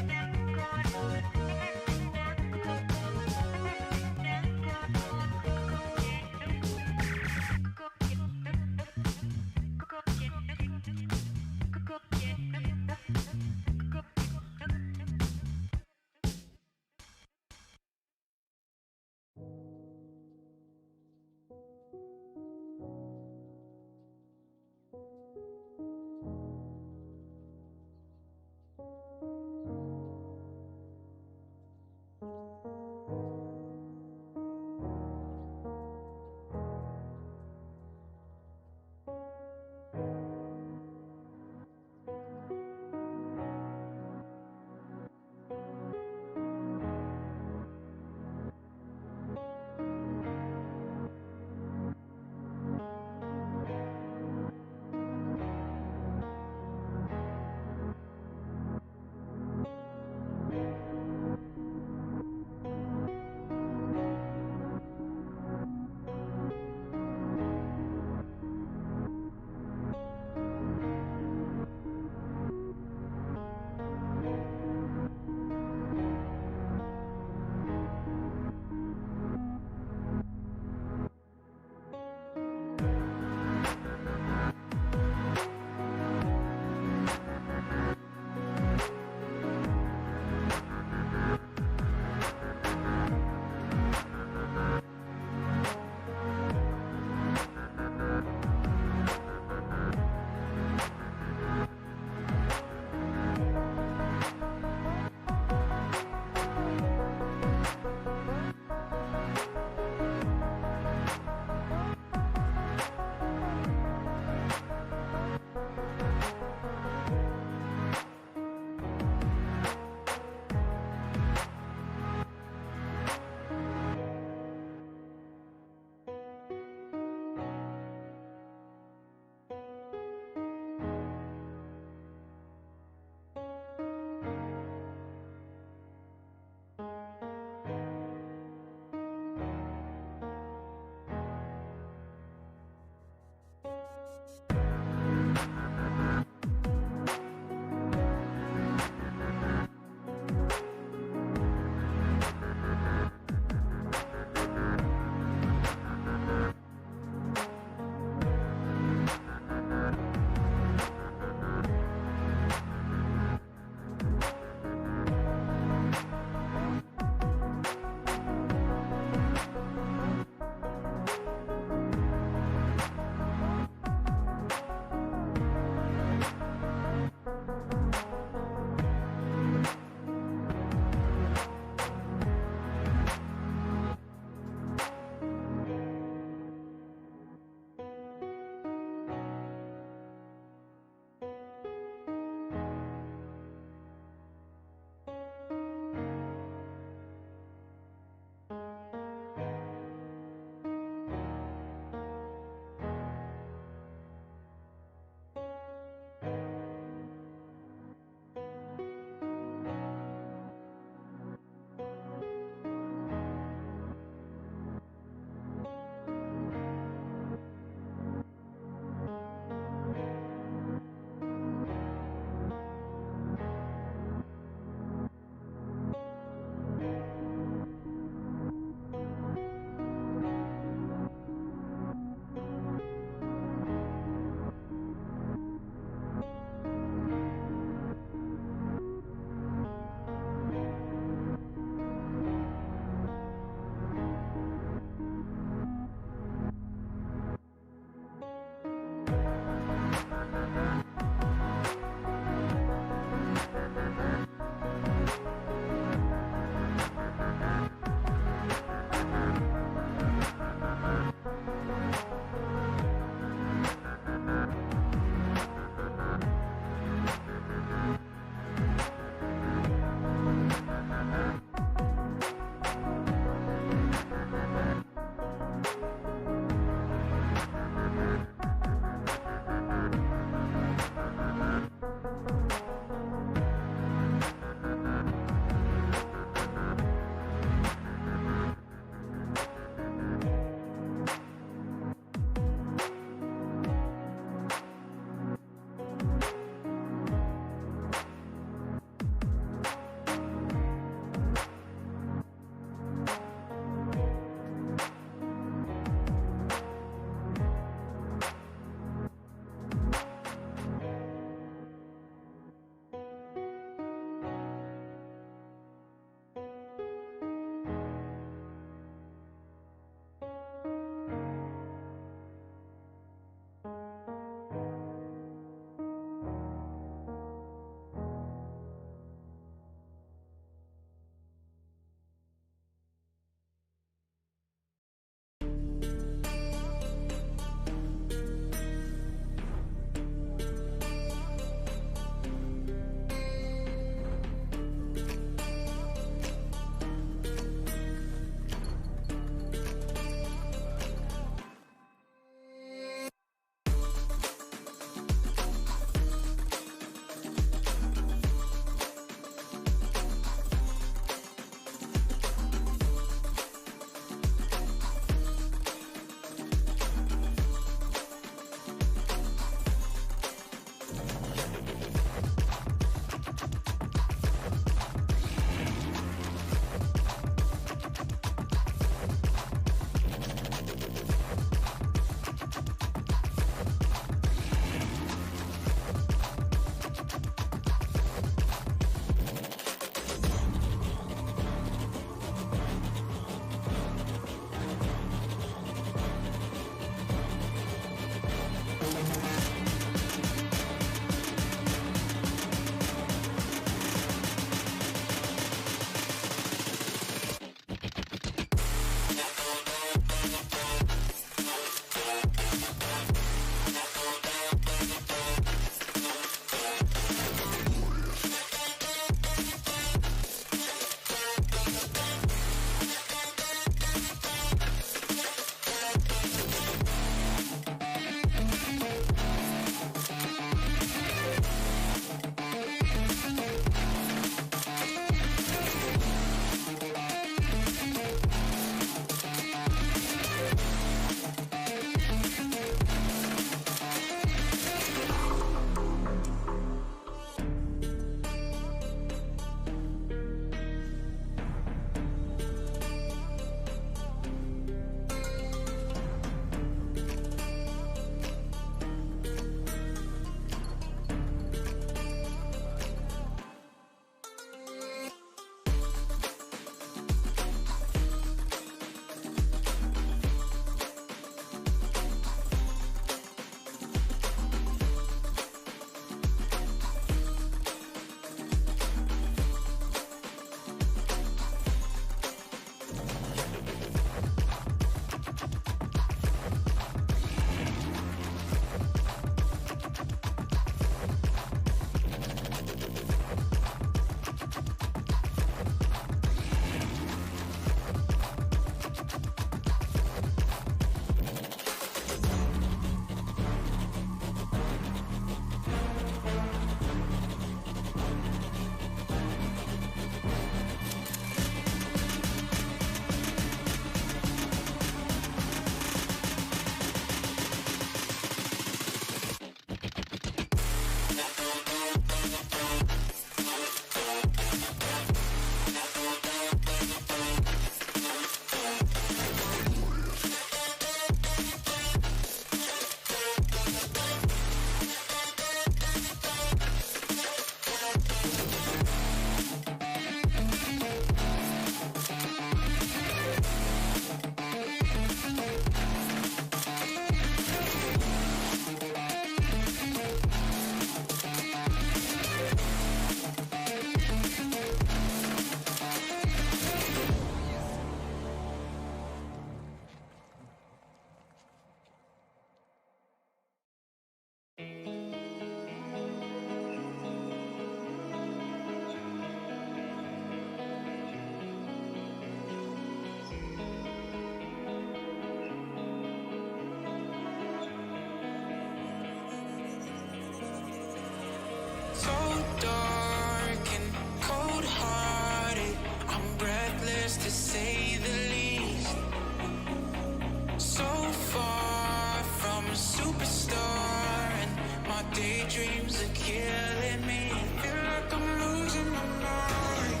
killing me. Feel like I'm losing my mind.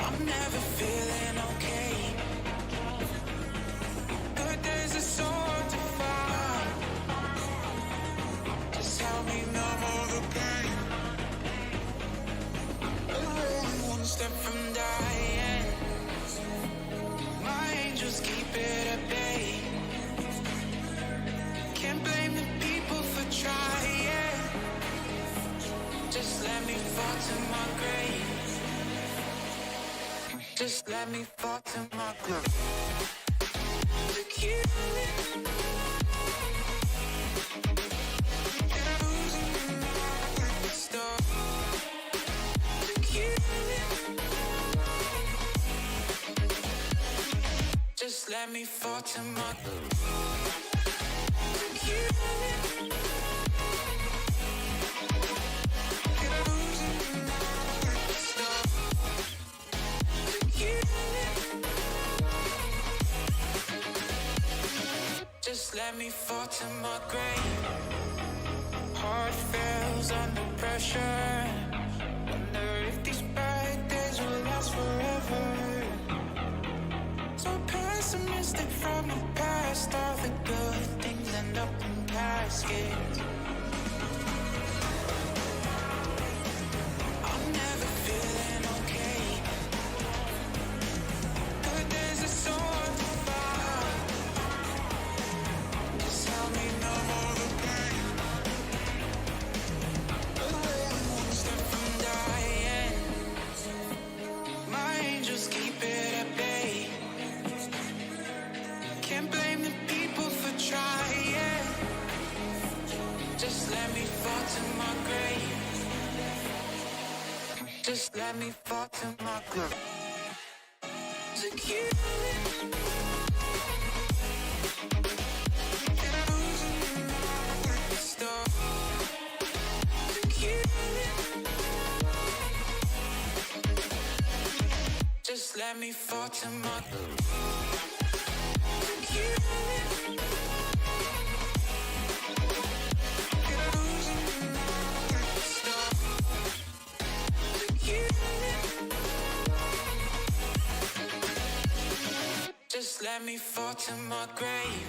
I'm never feeling okay. Good days are so hard to find. Just help me numb all the pain. One step from dying. My angels keep it at bay. Can't blame the people for trying. Just let me fall to my grave. Just let me fall to my grave. To kill it. Stop. To kill it. Just let me fall to my grave. To kill it. Stop. To kill it. Just let me fall to my grave. Heart fails under pressure. Wonder if these bad days will last forever. So pessimistic from the past. All the good things end up in caskets. I'm never feeling okay. Good days are so hard to find. Just help me numb all the pain. One step from dying. My angels keep it at bay. Can't blame the people for trying. Just let me fall to my grave. Just let me fall to my grave. To kill it. Stop. To kill it. Just let me fall to my grave. To kill it. Stop. To kill it. Just let me fall to my grave.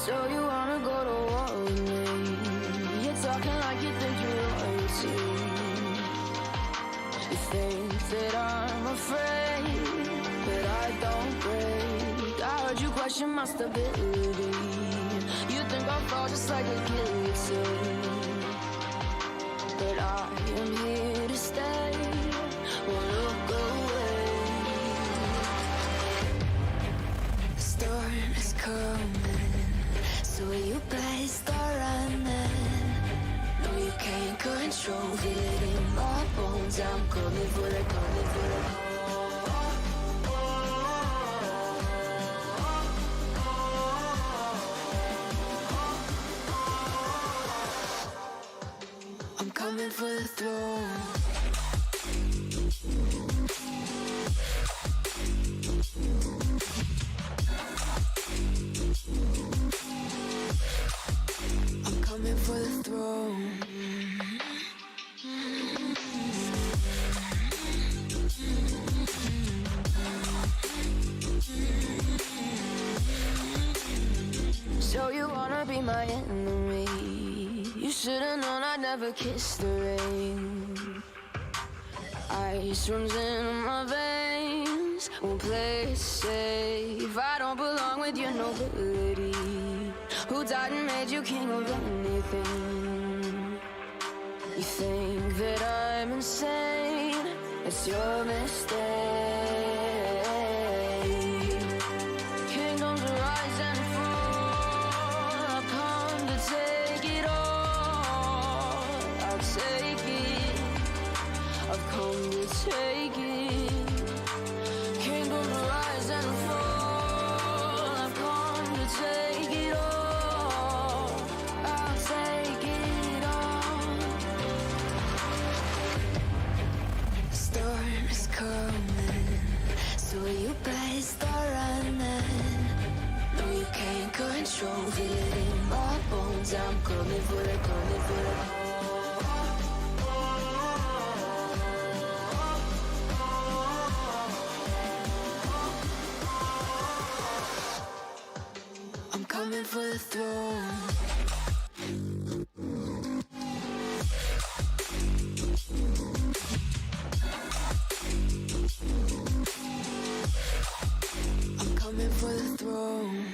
So you wanna go to war with me? You're talking like you think you're royalty. You think that I'm afraid, but I don't break. I heard you question my stability. You think I'll fall just like a guillotine, but I am here to stay. Won't look away. The storm is coming, so you better start running. No, you can't control it in my bones. I'm coming for the, coming for the. I'm coming for the throne. I'm coming for the throne. So you wanna be my enemy? You should've known I'd never kiss the rain. Ice runs in my veins, won't play it safe. I don't belong with your nobility. Who died and made you king of anything? You think that I'm insane? It's your mistake. Kingdoms rise and fall. I've come to take it all. I'll take it. I've come to take it. Kingdoms rise and fall. I've come to take it all. I'll take it all. The storm is coming, so you better start running. No, you can't control it in my bones. I'm coming for the, coming for the. I'm coming for the throne. I'm coming for the throne.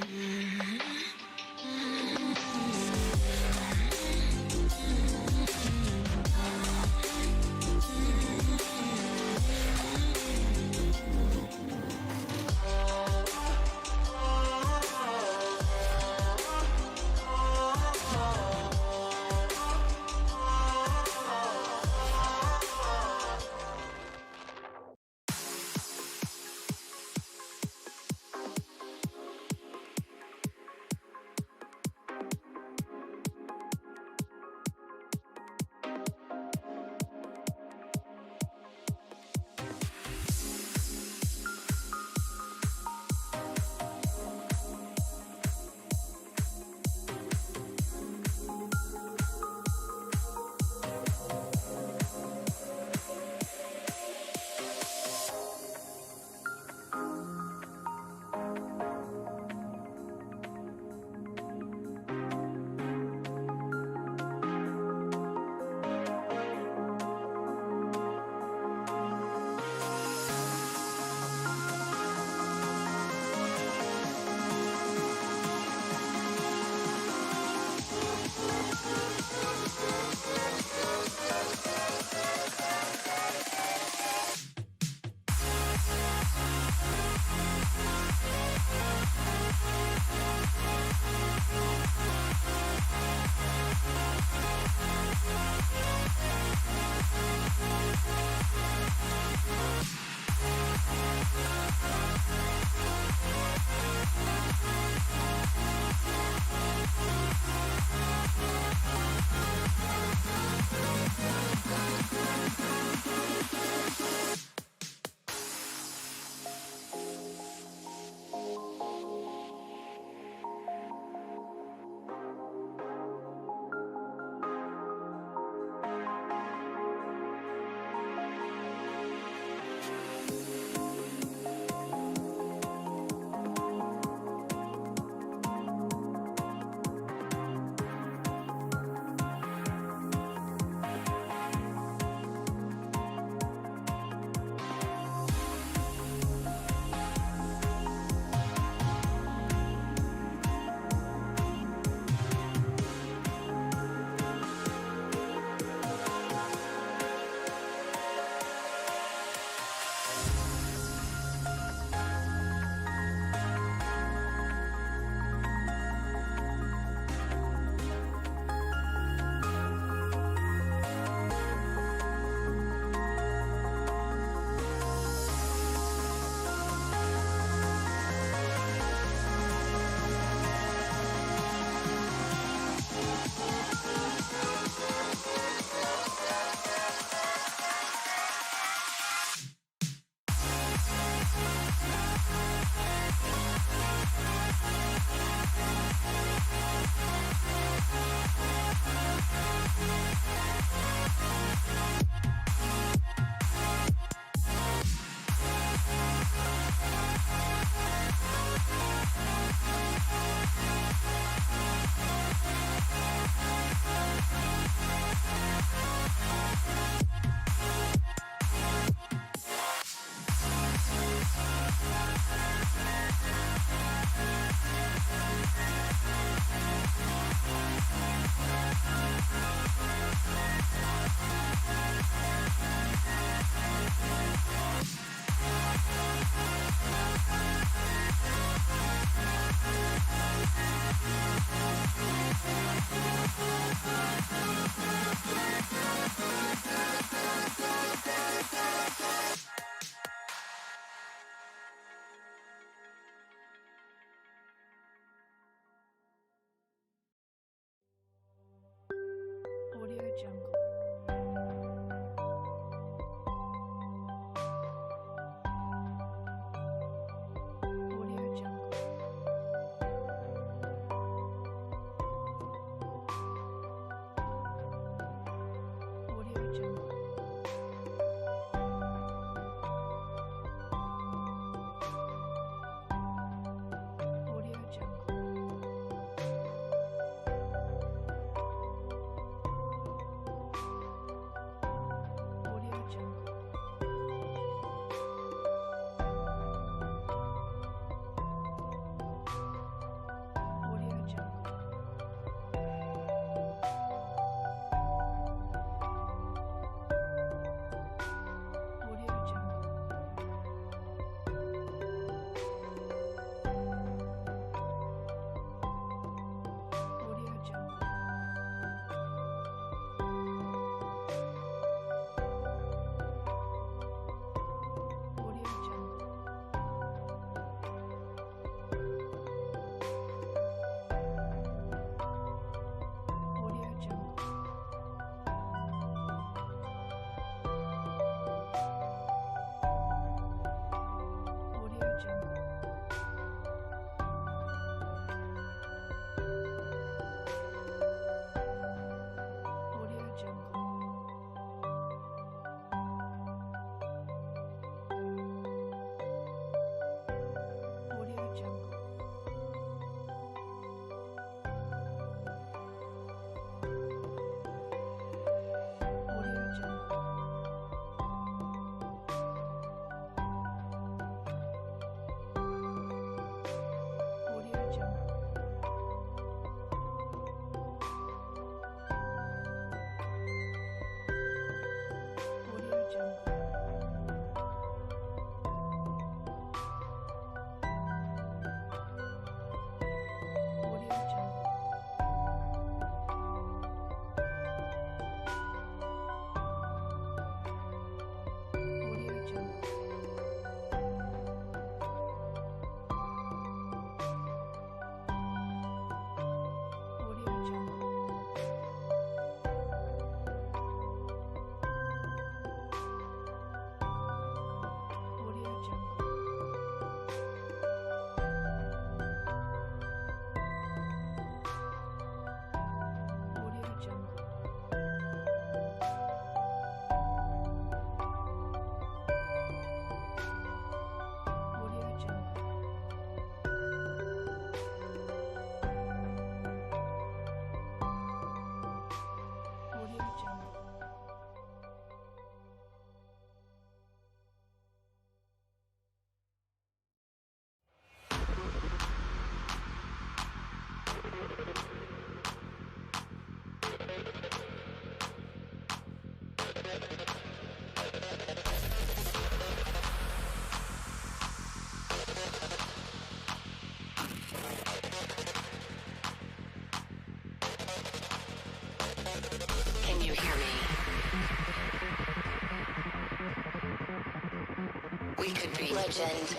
We could be legend.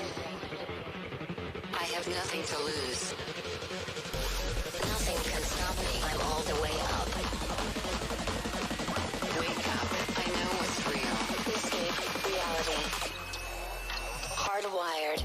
I have nothing to lose. Nothing can stop me. I'm all the way up. Wake up. I know what's real. Escape reality. Hardwired.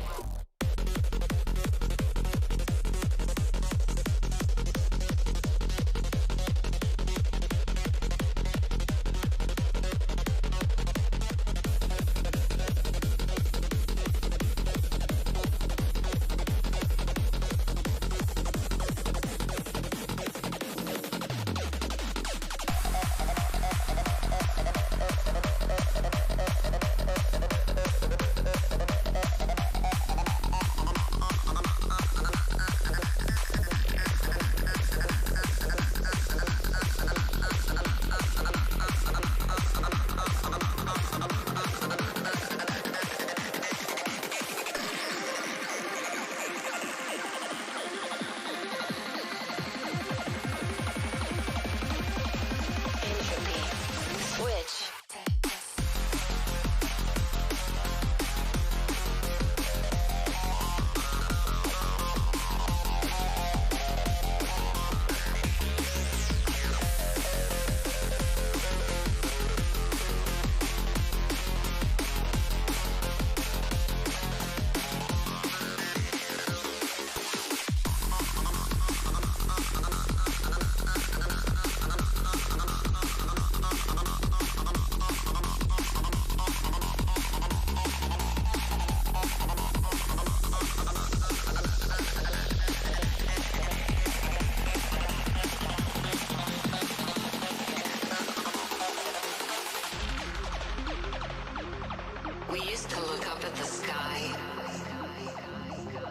We used to look up at the sky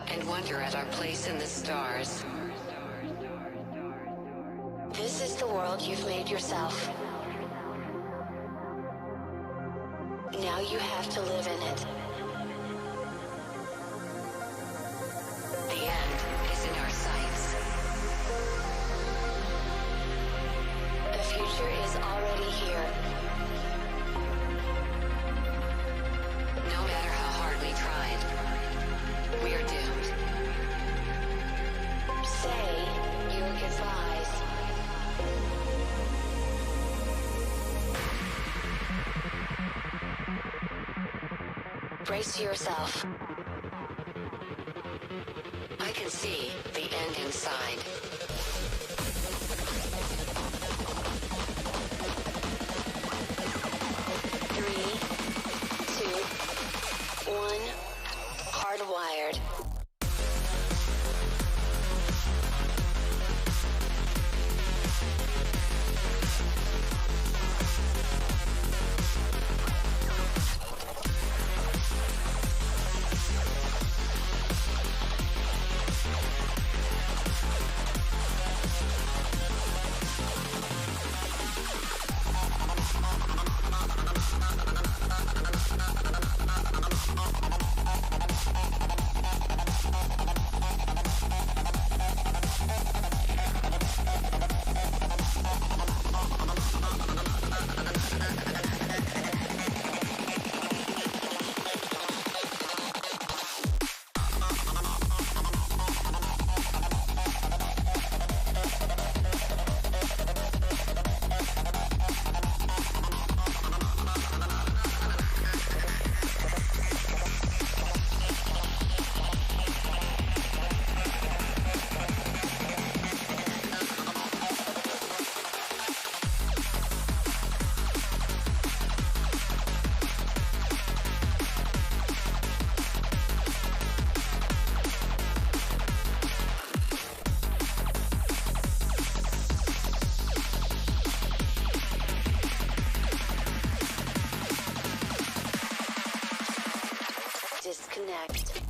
and wonder at our place in the stars. This is the world you've made yourself. Now you have to live in it. The end is in our sights. The future is already here. No matter how hard we tried, we are doomed. Say your goodbyes. Brace yourself. I can see the end inside. Three, two, one. Hardwired. Disconnect.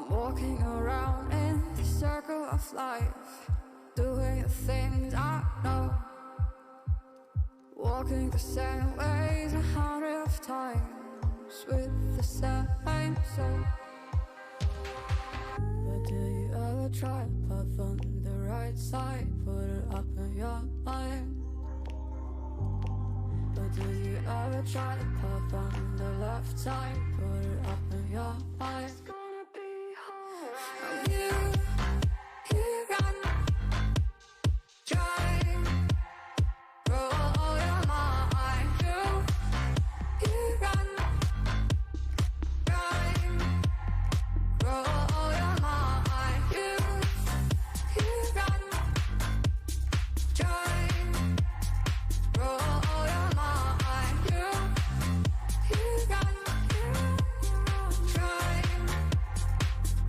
I'm walking around in the circle of life, doing the things I know, walking the same ways 100 times with the same soul. But do you ever try to path on the right side, put it up in your mind? But do you ever try to path on the left side, put it up in your mind? It's gonna be alright. You run, try, roll your mind. You run, try, roll your mind. You run, try, roll your mind. You run, try,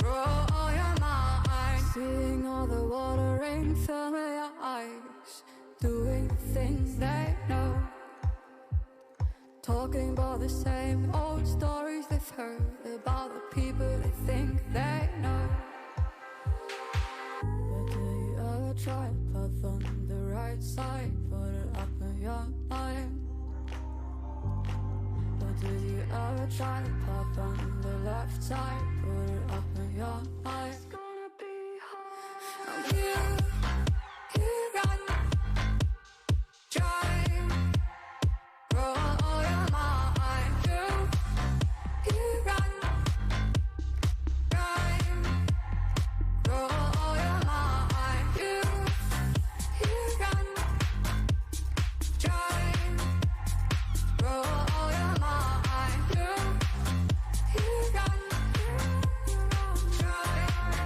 roll your mind. Seeing all the watering fill your eyes, doing things they know, talking about the same old stories they've heard about the people they think they know. But do you ever try to path on the right side, put it up in your mind? But do you ever try to path on the left side, put it up in your mind? It's gonna be hard. You run, try, roll your mind. You run, try, roll your mind. You run, try, roll your mind. You run, try, roll your mind.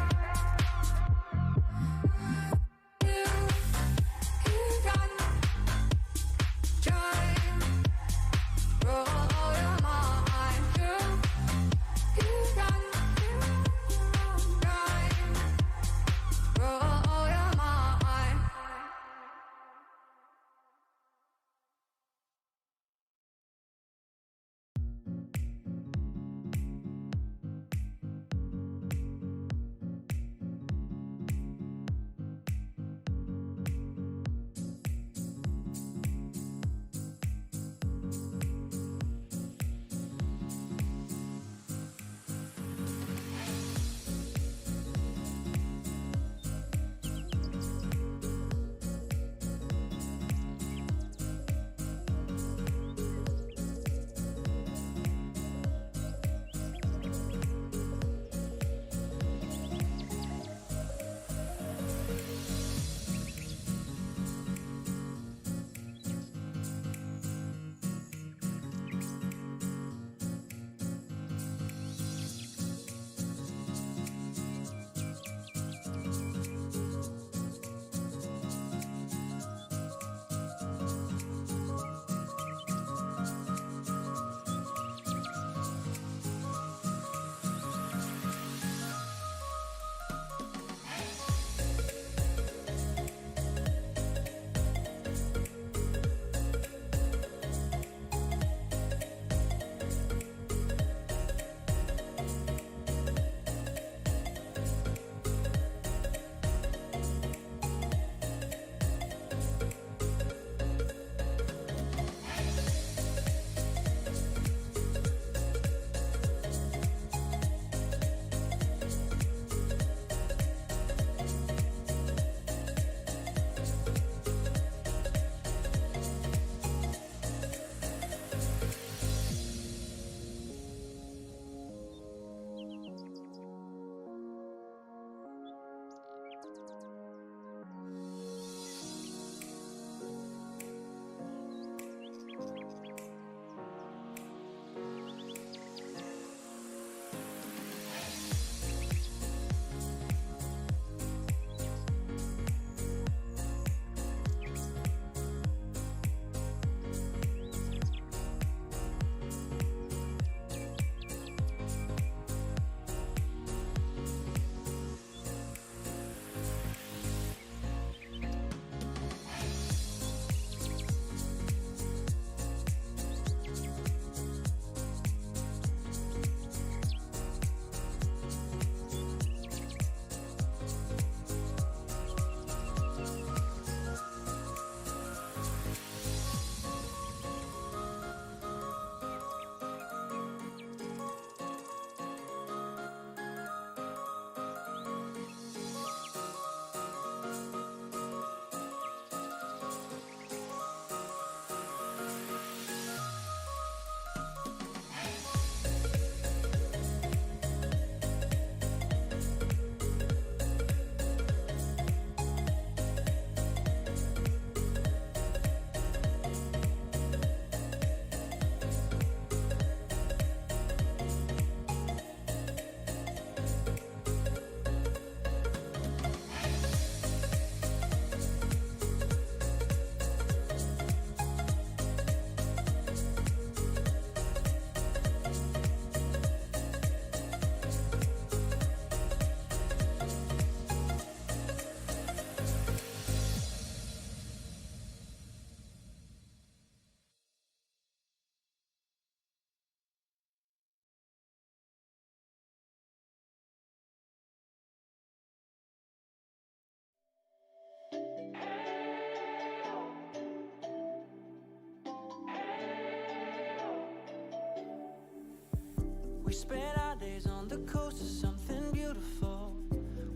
We spent our days on the coast of something beautiful.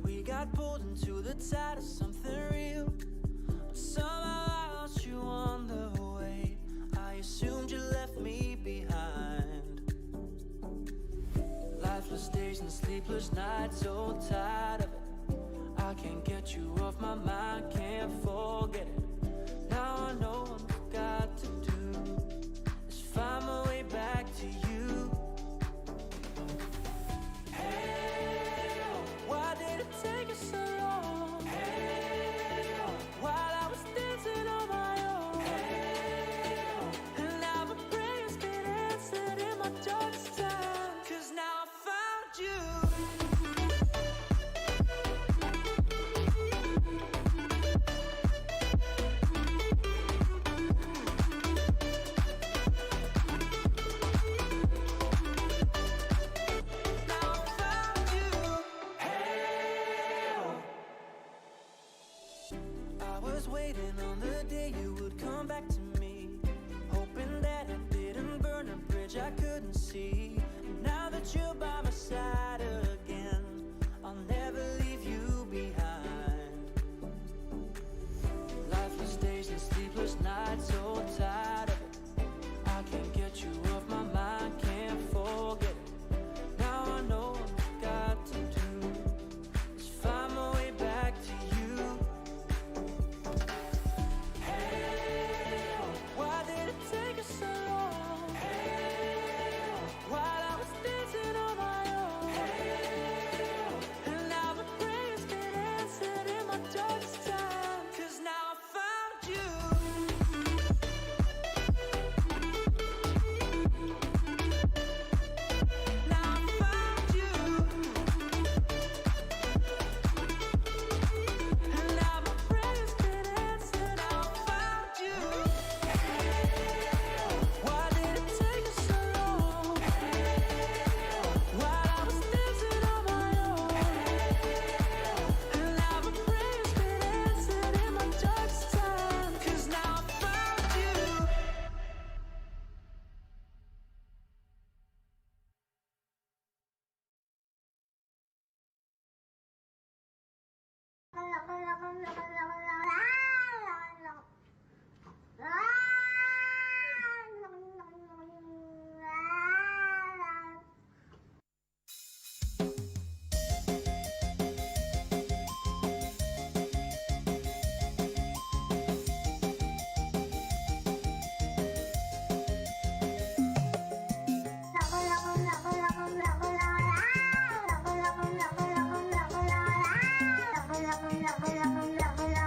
We got pulled into the tide of something real. But somehow I lost you on the way. I assumed you left me behind. Lifeless days and sleepless nights, so tired of it. I can't get you off my mind, can't forget it. Now I know what I've got to do is find my way back to you. Hey, why did it take us so long? Hey, while I was dancing on my own. Hey, and now my prayers get answered in my darkest time. 'Cause now I found you. I was waiting on the day you would come back to me, hoping that I didn't burn a bridge I couldn't see. And now that you're by my side again, I'll never leave you behind. Lifeless days and sleepless nights, so tired of it. I can't get you off my mind, can't forget it. Now I know what I've got to do is find my way back to you. Why did it take us so long? Hey, while I was dancing on my own. Hey, and now my prayers get answered in my darkest time. 'Cause now I found you. Now I found you. And now my prayers get answered. Now I found you. Why did it take us so long? While I was dancing on my own. And now my prayers get answered in my darkest time. 'Cause now I found you. La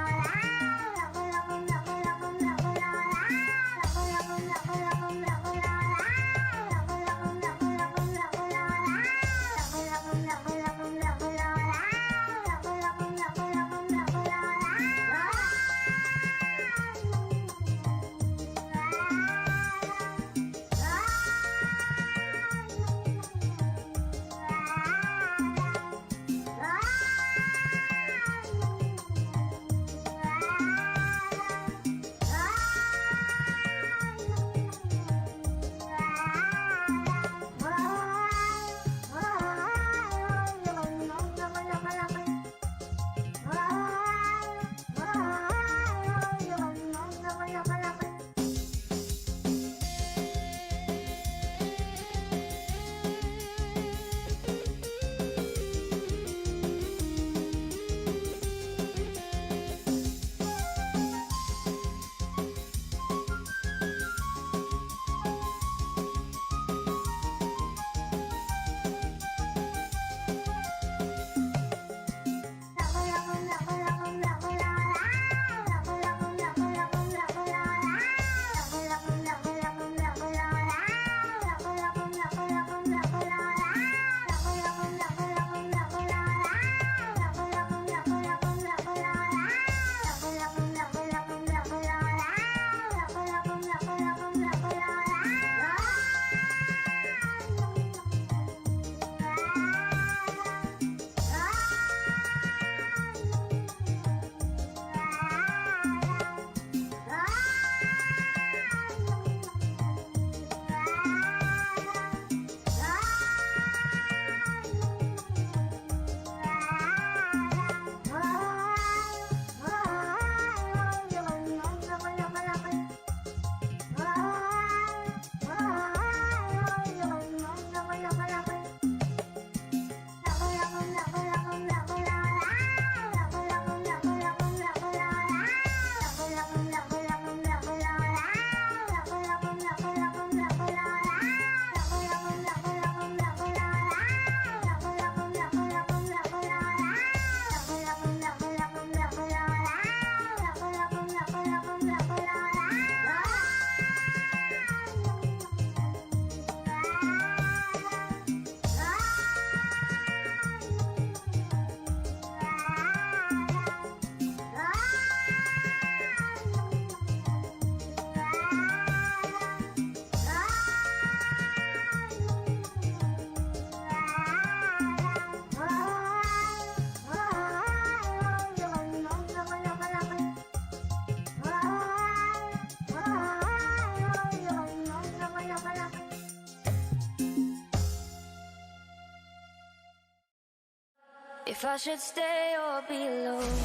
if I should stay or be alone.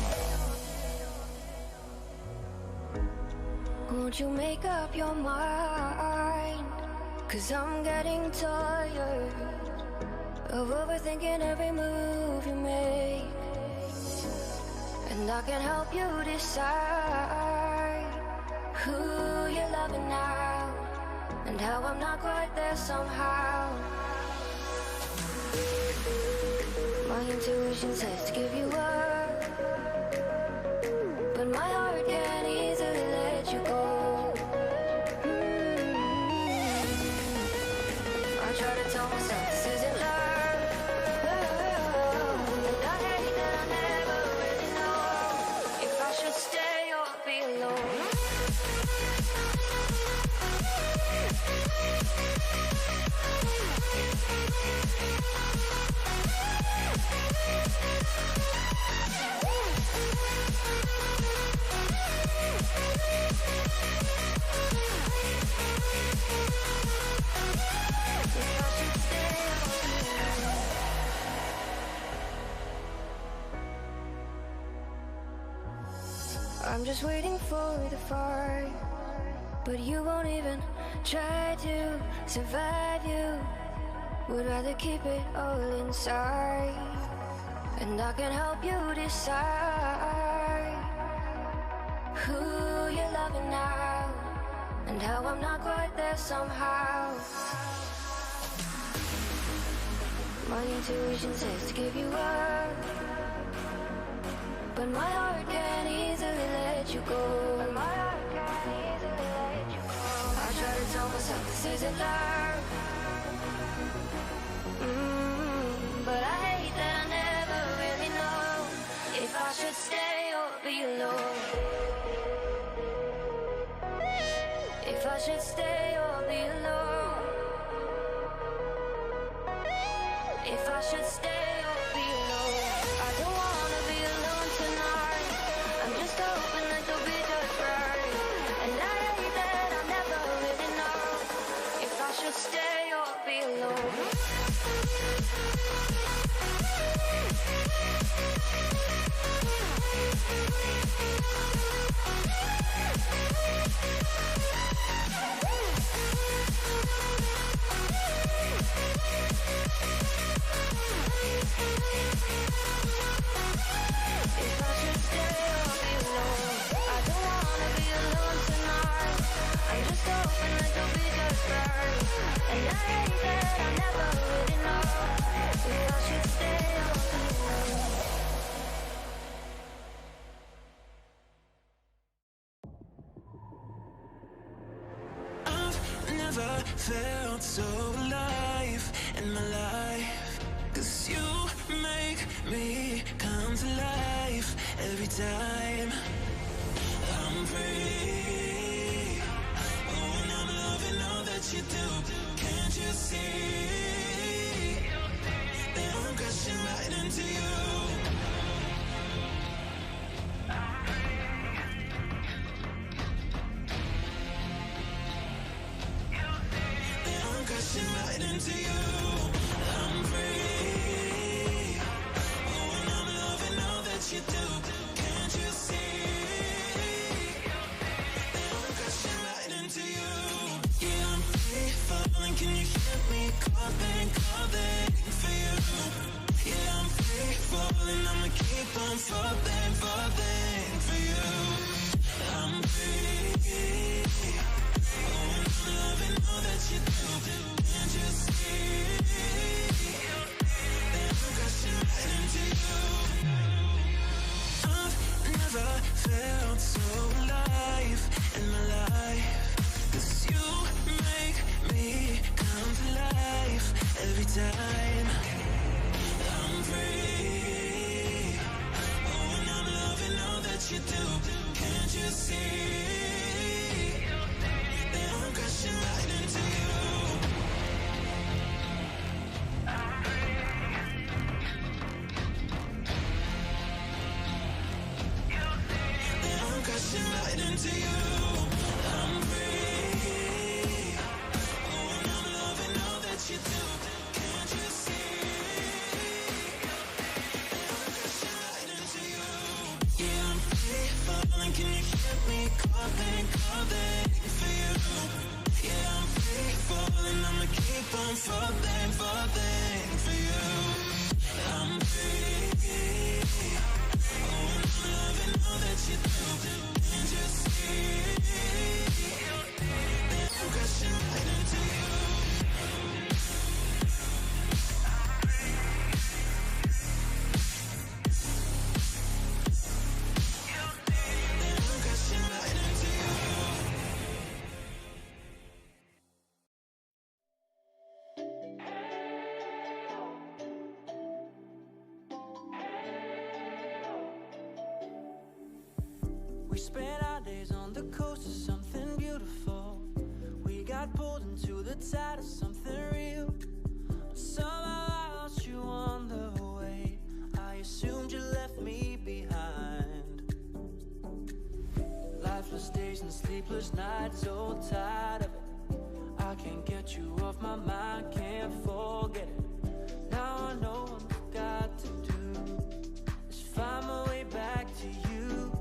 Won't you make up your mind? 'Cause I'm getting tired of overthinking every move you make. And I can help you decide who you're loving now, and how I'm not quite there somehow. My intuition says to give you up, but my heart can't easily let you go. I try to tell myself this isn't love, and I hate that I never really know if I should stay or be alone. I'm just waiting for the fight, but you won't even try to survive. You would rather keep it all inside, and I can help you decide who you're loving now, and how I'm not quite there somehow. My intuition says to give you up, but my heart can't easily let you go. I try to tell myself this isn't love, but I hate that I never really know if I should stay or be alone. If I should stay or be alone. If I should stay or be alone. I don't wanna be alone tonight. I'm just hoping that you'll be just right. And I hate that I never really know if I should stay or be alone. Never felt so alive in my life, 'cause you make me come to life every time I'm free. Oh, and I'm loving all that you do. Can't you see that I'm crashing right into you? Crashing right into you. I'm free. Oh, and I'm loving all that you do. Can't you see that I'm crashing right into you? Yeah, I'm free falling. Can you hear me calling for you? Yeah, I'm free falling. I'ma keep on falling for you. I'm free. Oh, and I'm loving all that you do. Can't you see that I'm crashing right into you? I've never felt so alive in my life, 'cause you make me come to life every time I'm free. Oh, and I'm loving all that you do. Can't you see that I'm crashing right into you? Crashing right into you. I'm free. Oh, and I'm loving all that you do. Can't you see? I'm We spent our days on the coast of something beautiful. We got pulled into the tide of something real. Somehow I lost you on the way. I assumed you left me behind. Lifeless days and sleepless nights, so tired of it. I can't get you off my mind, can't forget it. Now I know what I've got to do is find my way back to you.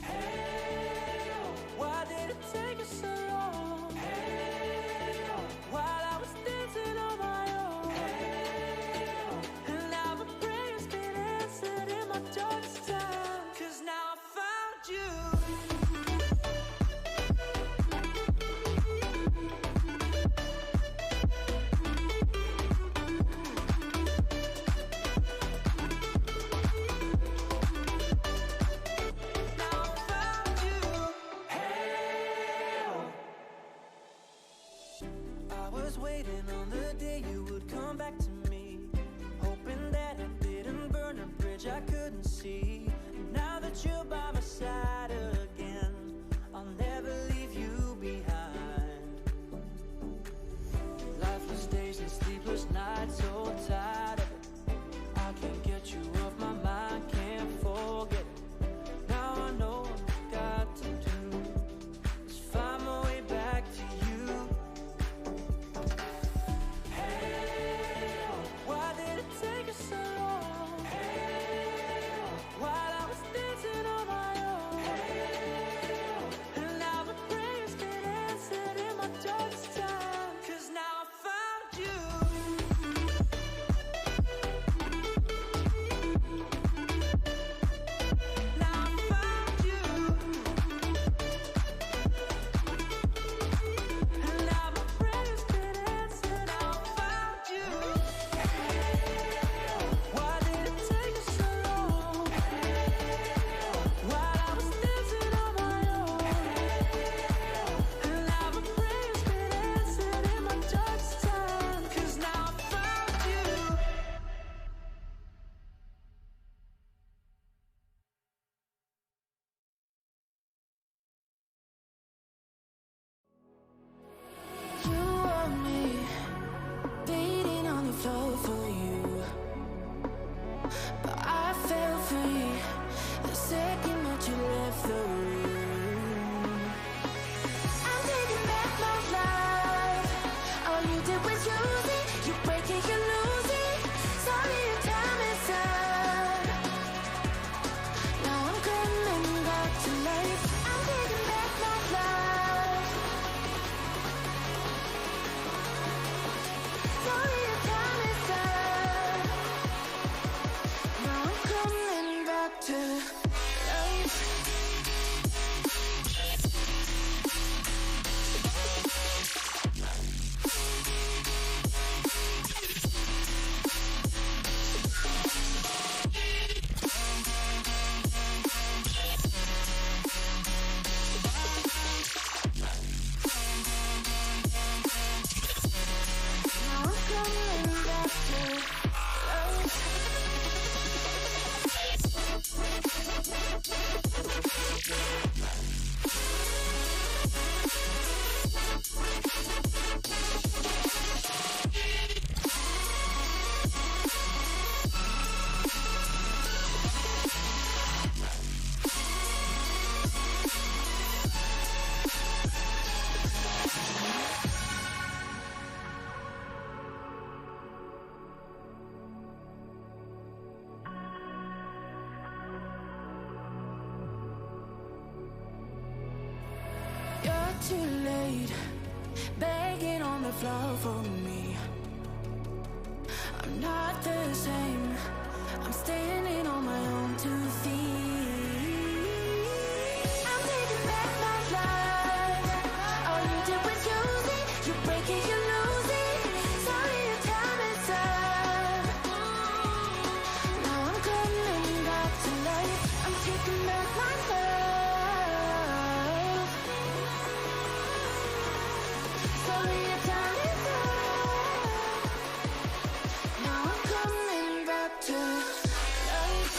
Hey, why did it take us so long? Hey, while I was dancing on my own. Hey, and now my prayers get answered in my darkest time. 'Cause now I found you. Waiting on the day you would come back to me, hoping that I didn't burn a bridge I couldn't see. And now that you're by my side again, I'll never leave you behind. Lifeless days and sleepless nights, so tired of it. I can't get you off my mind, can't forget it. Now I know what I've got to do is find my way back to you. Too late, begging on the floor for me. I'm not the same. I'm standing on my own 2 feet. I'm taking back my life. All you did was use it. You break it, you lose it. Sorry, your time is up. Now I'm coming back to life. I'm taking back my love. To life.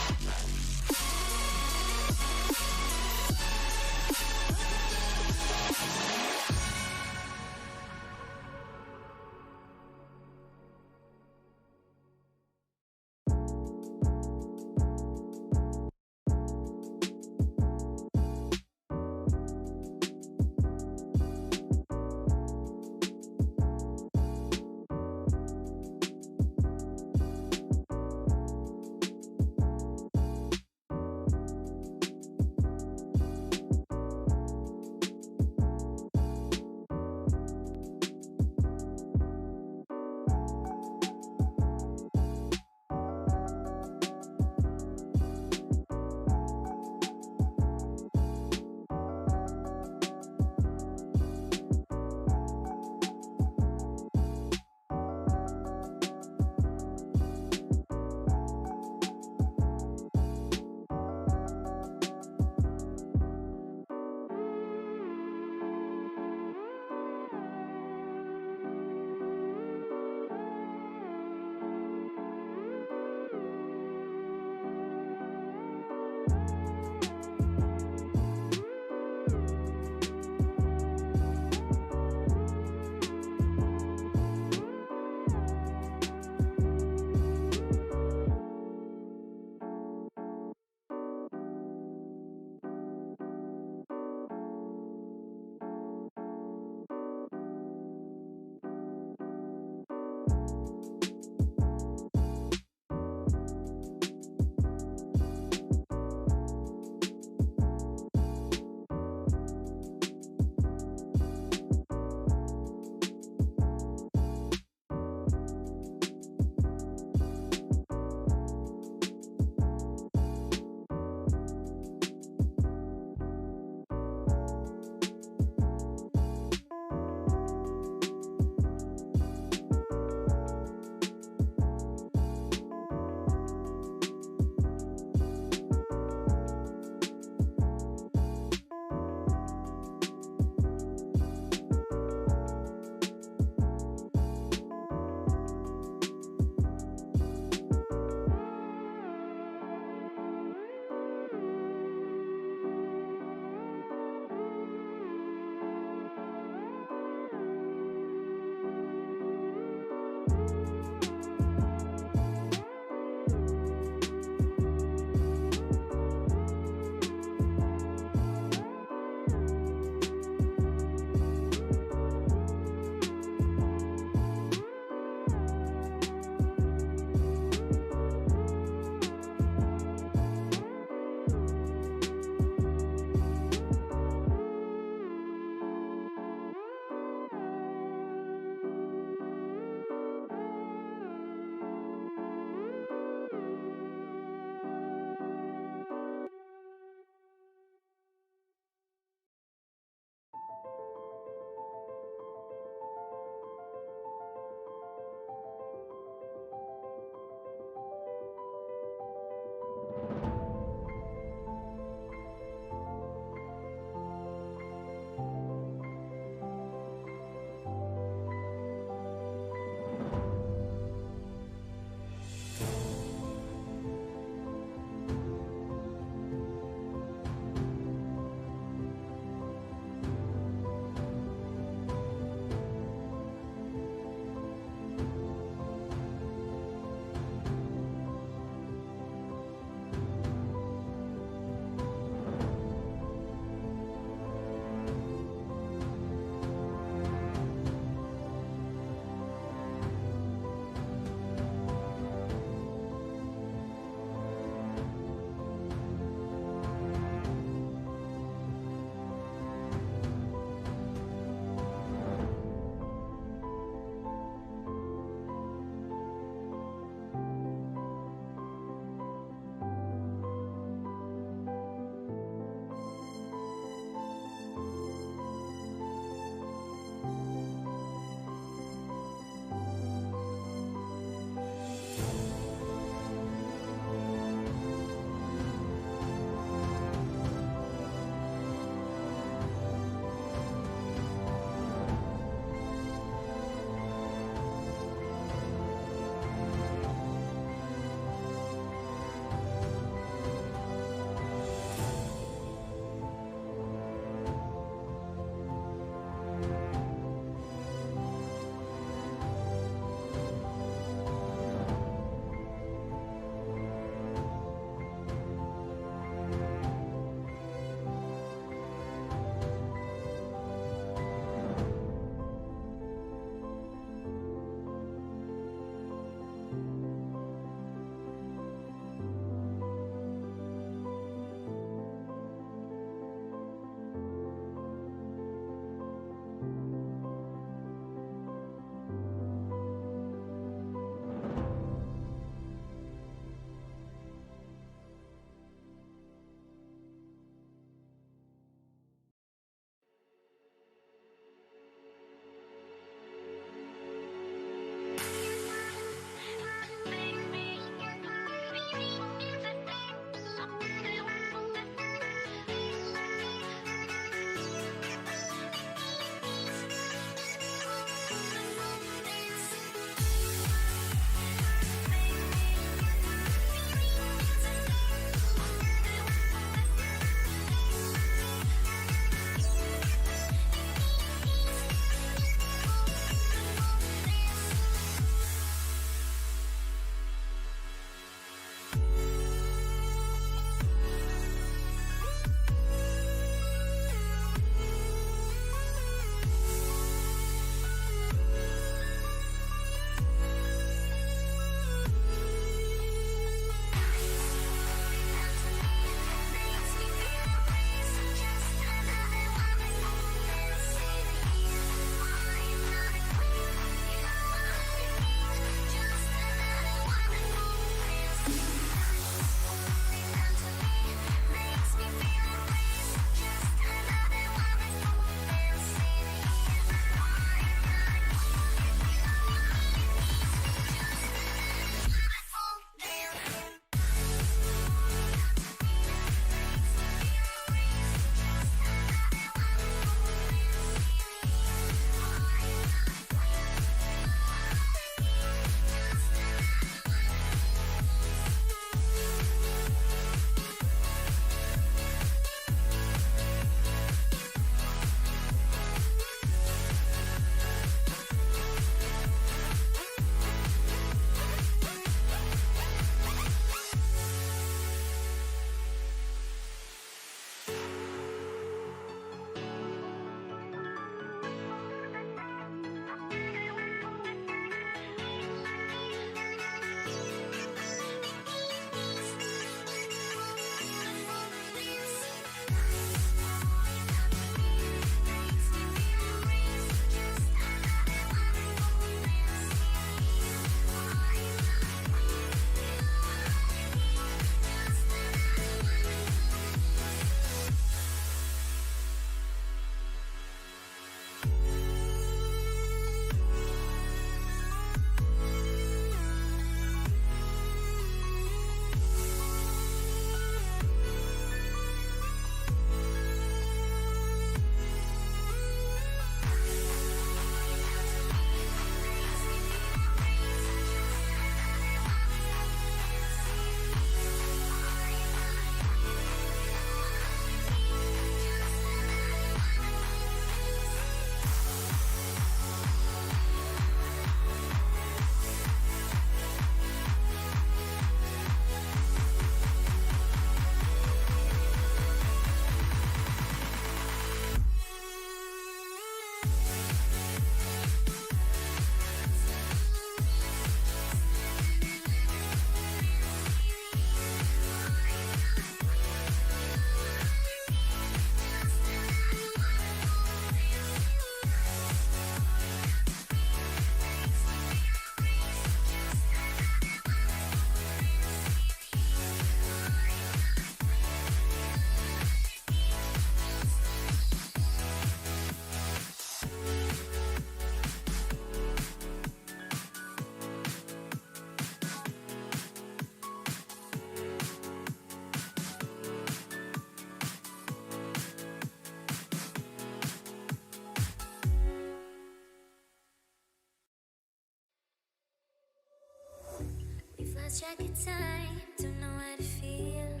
lost track of time, don't know how to feel,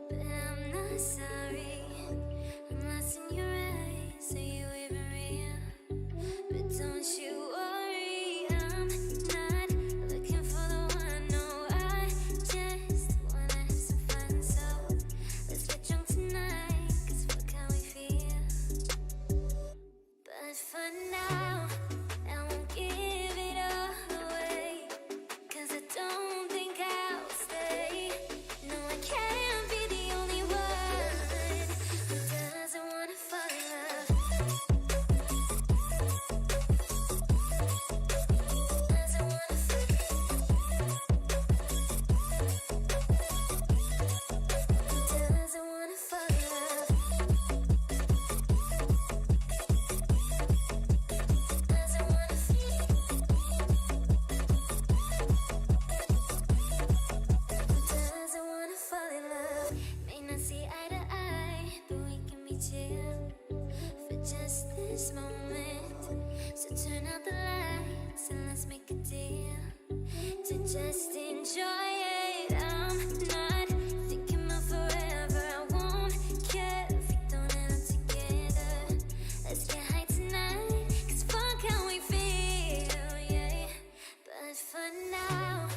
but I'm not sorry. I'm lost in your eyes, are you even real? But don't you worry, I'm not looking for the one. No, I just wanna have some fun. So let's get drunk tonight, 'cause fuck how we feel. But for now, I won't give it all away, 'cause I don't think I'll stay. No, I can't be the only one who doesn't wanna fall in love. Doesn't wanna fall in love. Doesn't wanna fall in love. Doesn't wanna feel. Doesn't wanna fall in love. May not see eye to eye, but we can be chill for just this moment. So turn out the lights and let's make a deal to just enjoy it. I'm not thinking about forever. I won't care if we don't end up together. Let's get high tonight, 'cause fuck how we feel, yeah. But for now,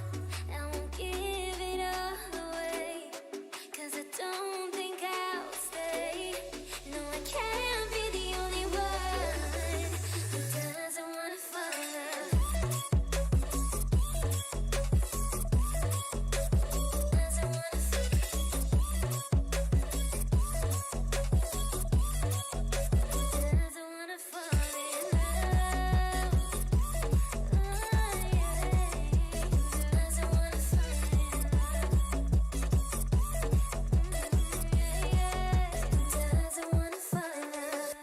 I won't give it all away, 'cause I don't think I'll stay. No, I can't be the only one who doesn't wanna fall in love. Doesn't wanna fall in love. Doesn't wanna fall in love. Oh, yeah. Doesn't wanna fall in love. Yeah, yeah. Doesn't wanna fall in love.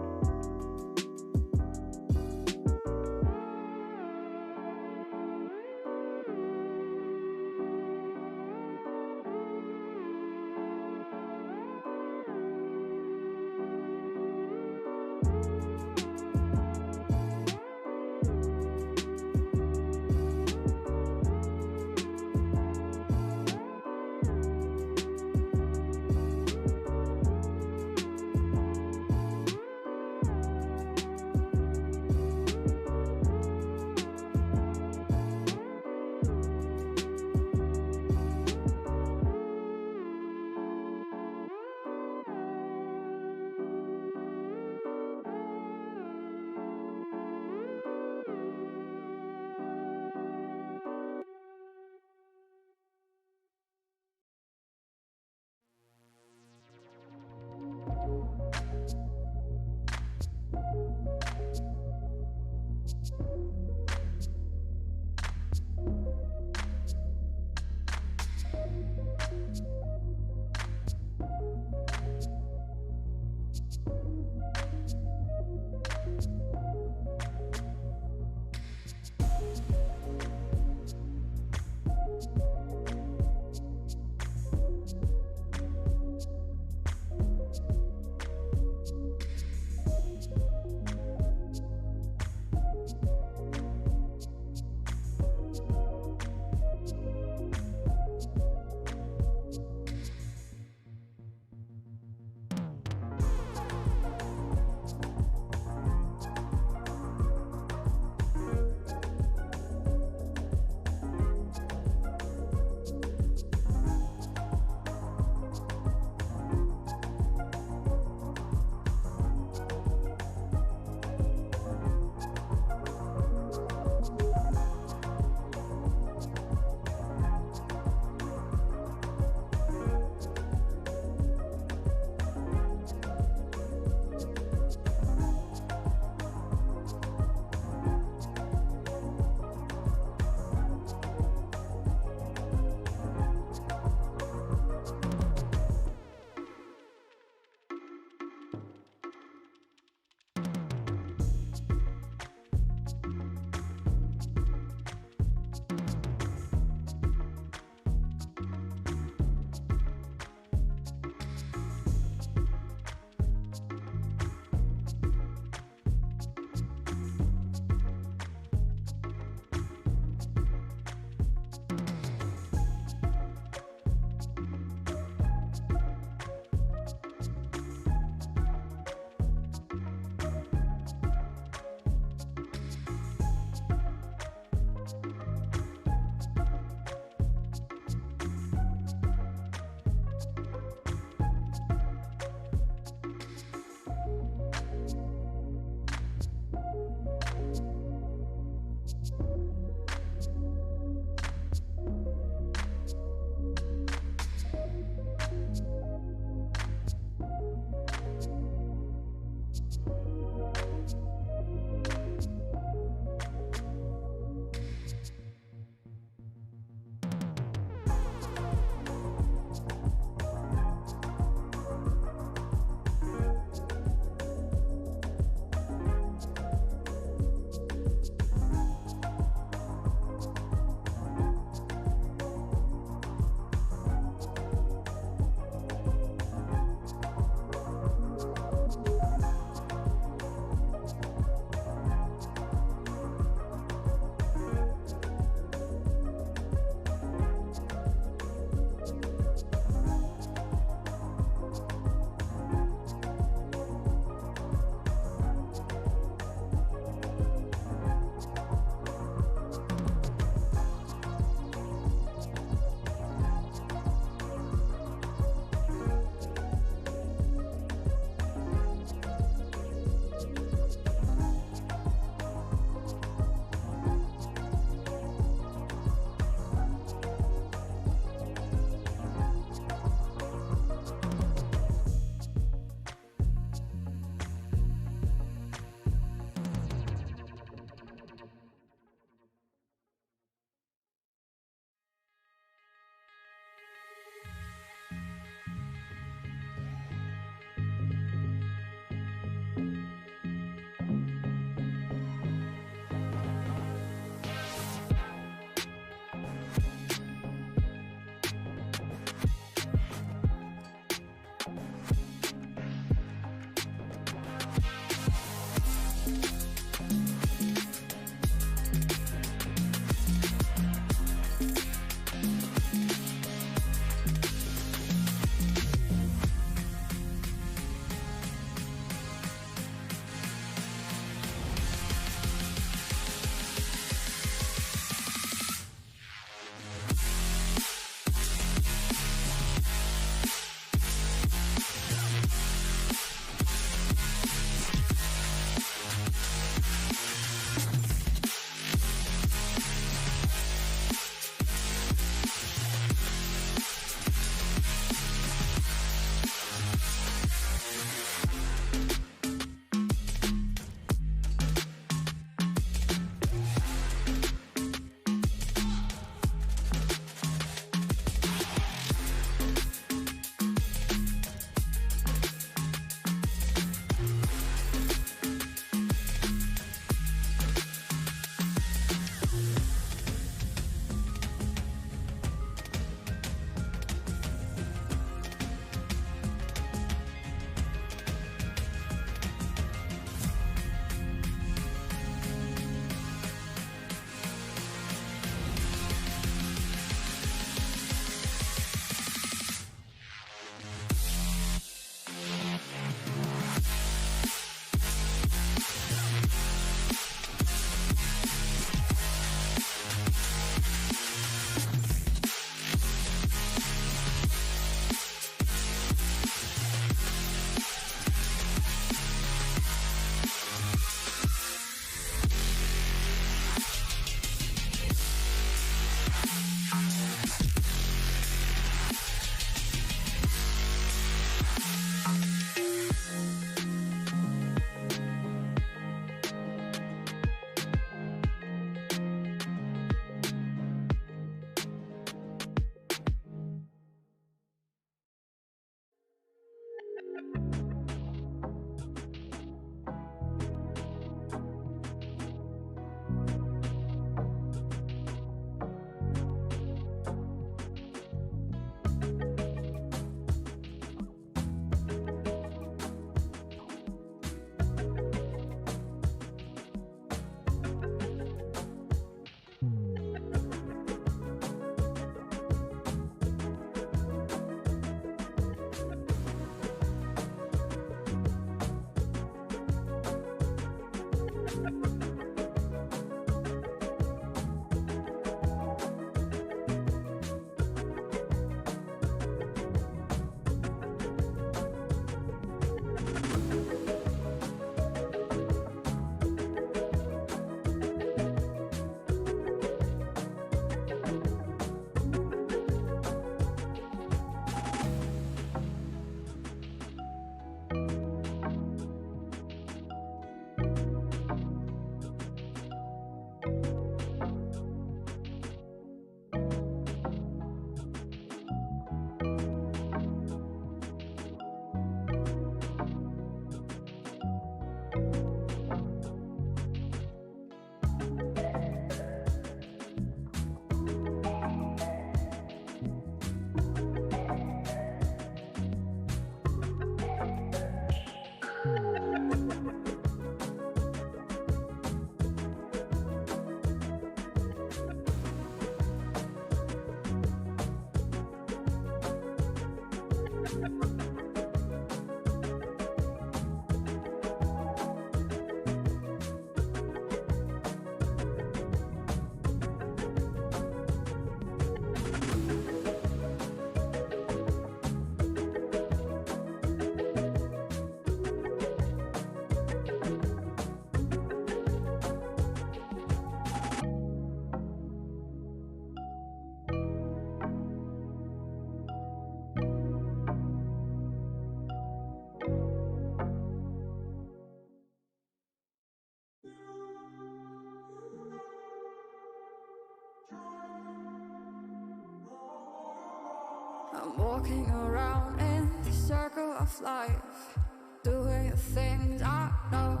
I'm walking around in the circle of life, doing the things I know,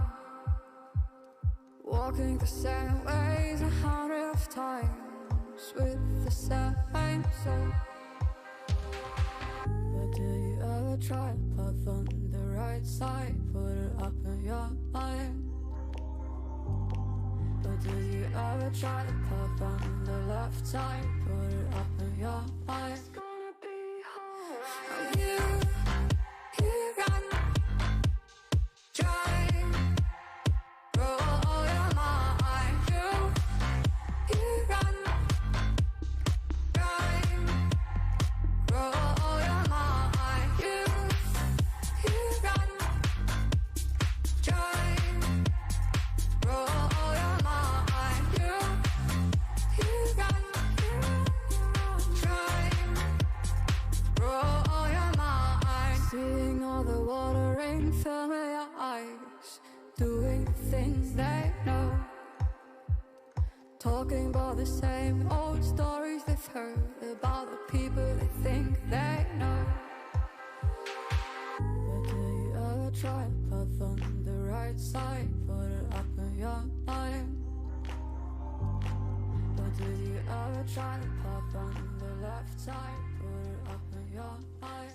walking the same ways 100 of times with the same soul. But do you ever try to path on the right side, put it up in your mind? But do you ever try to path on the left side, put it up in your mind? You run, drive, roll your mind. You run, drive, roll your mind. You run, drive, roll your mind. You run, drive, roll your mind. Seeing all the watering fill your eyes, doing the things they know, talking about the same old stories they've heard about the people they think they know. But do you ever try to path on the right side, put it up in your mind? But do you ever try to path on the left side, put it up in your mind?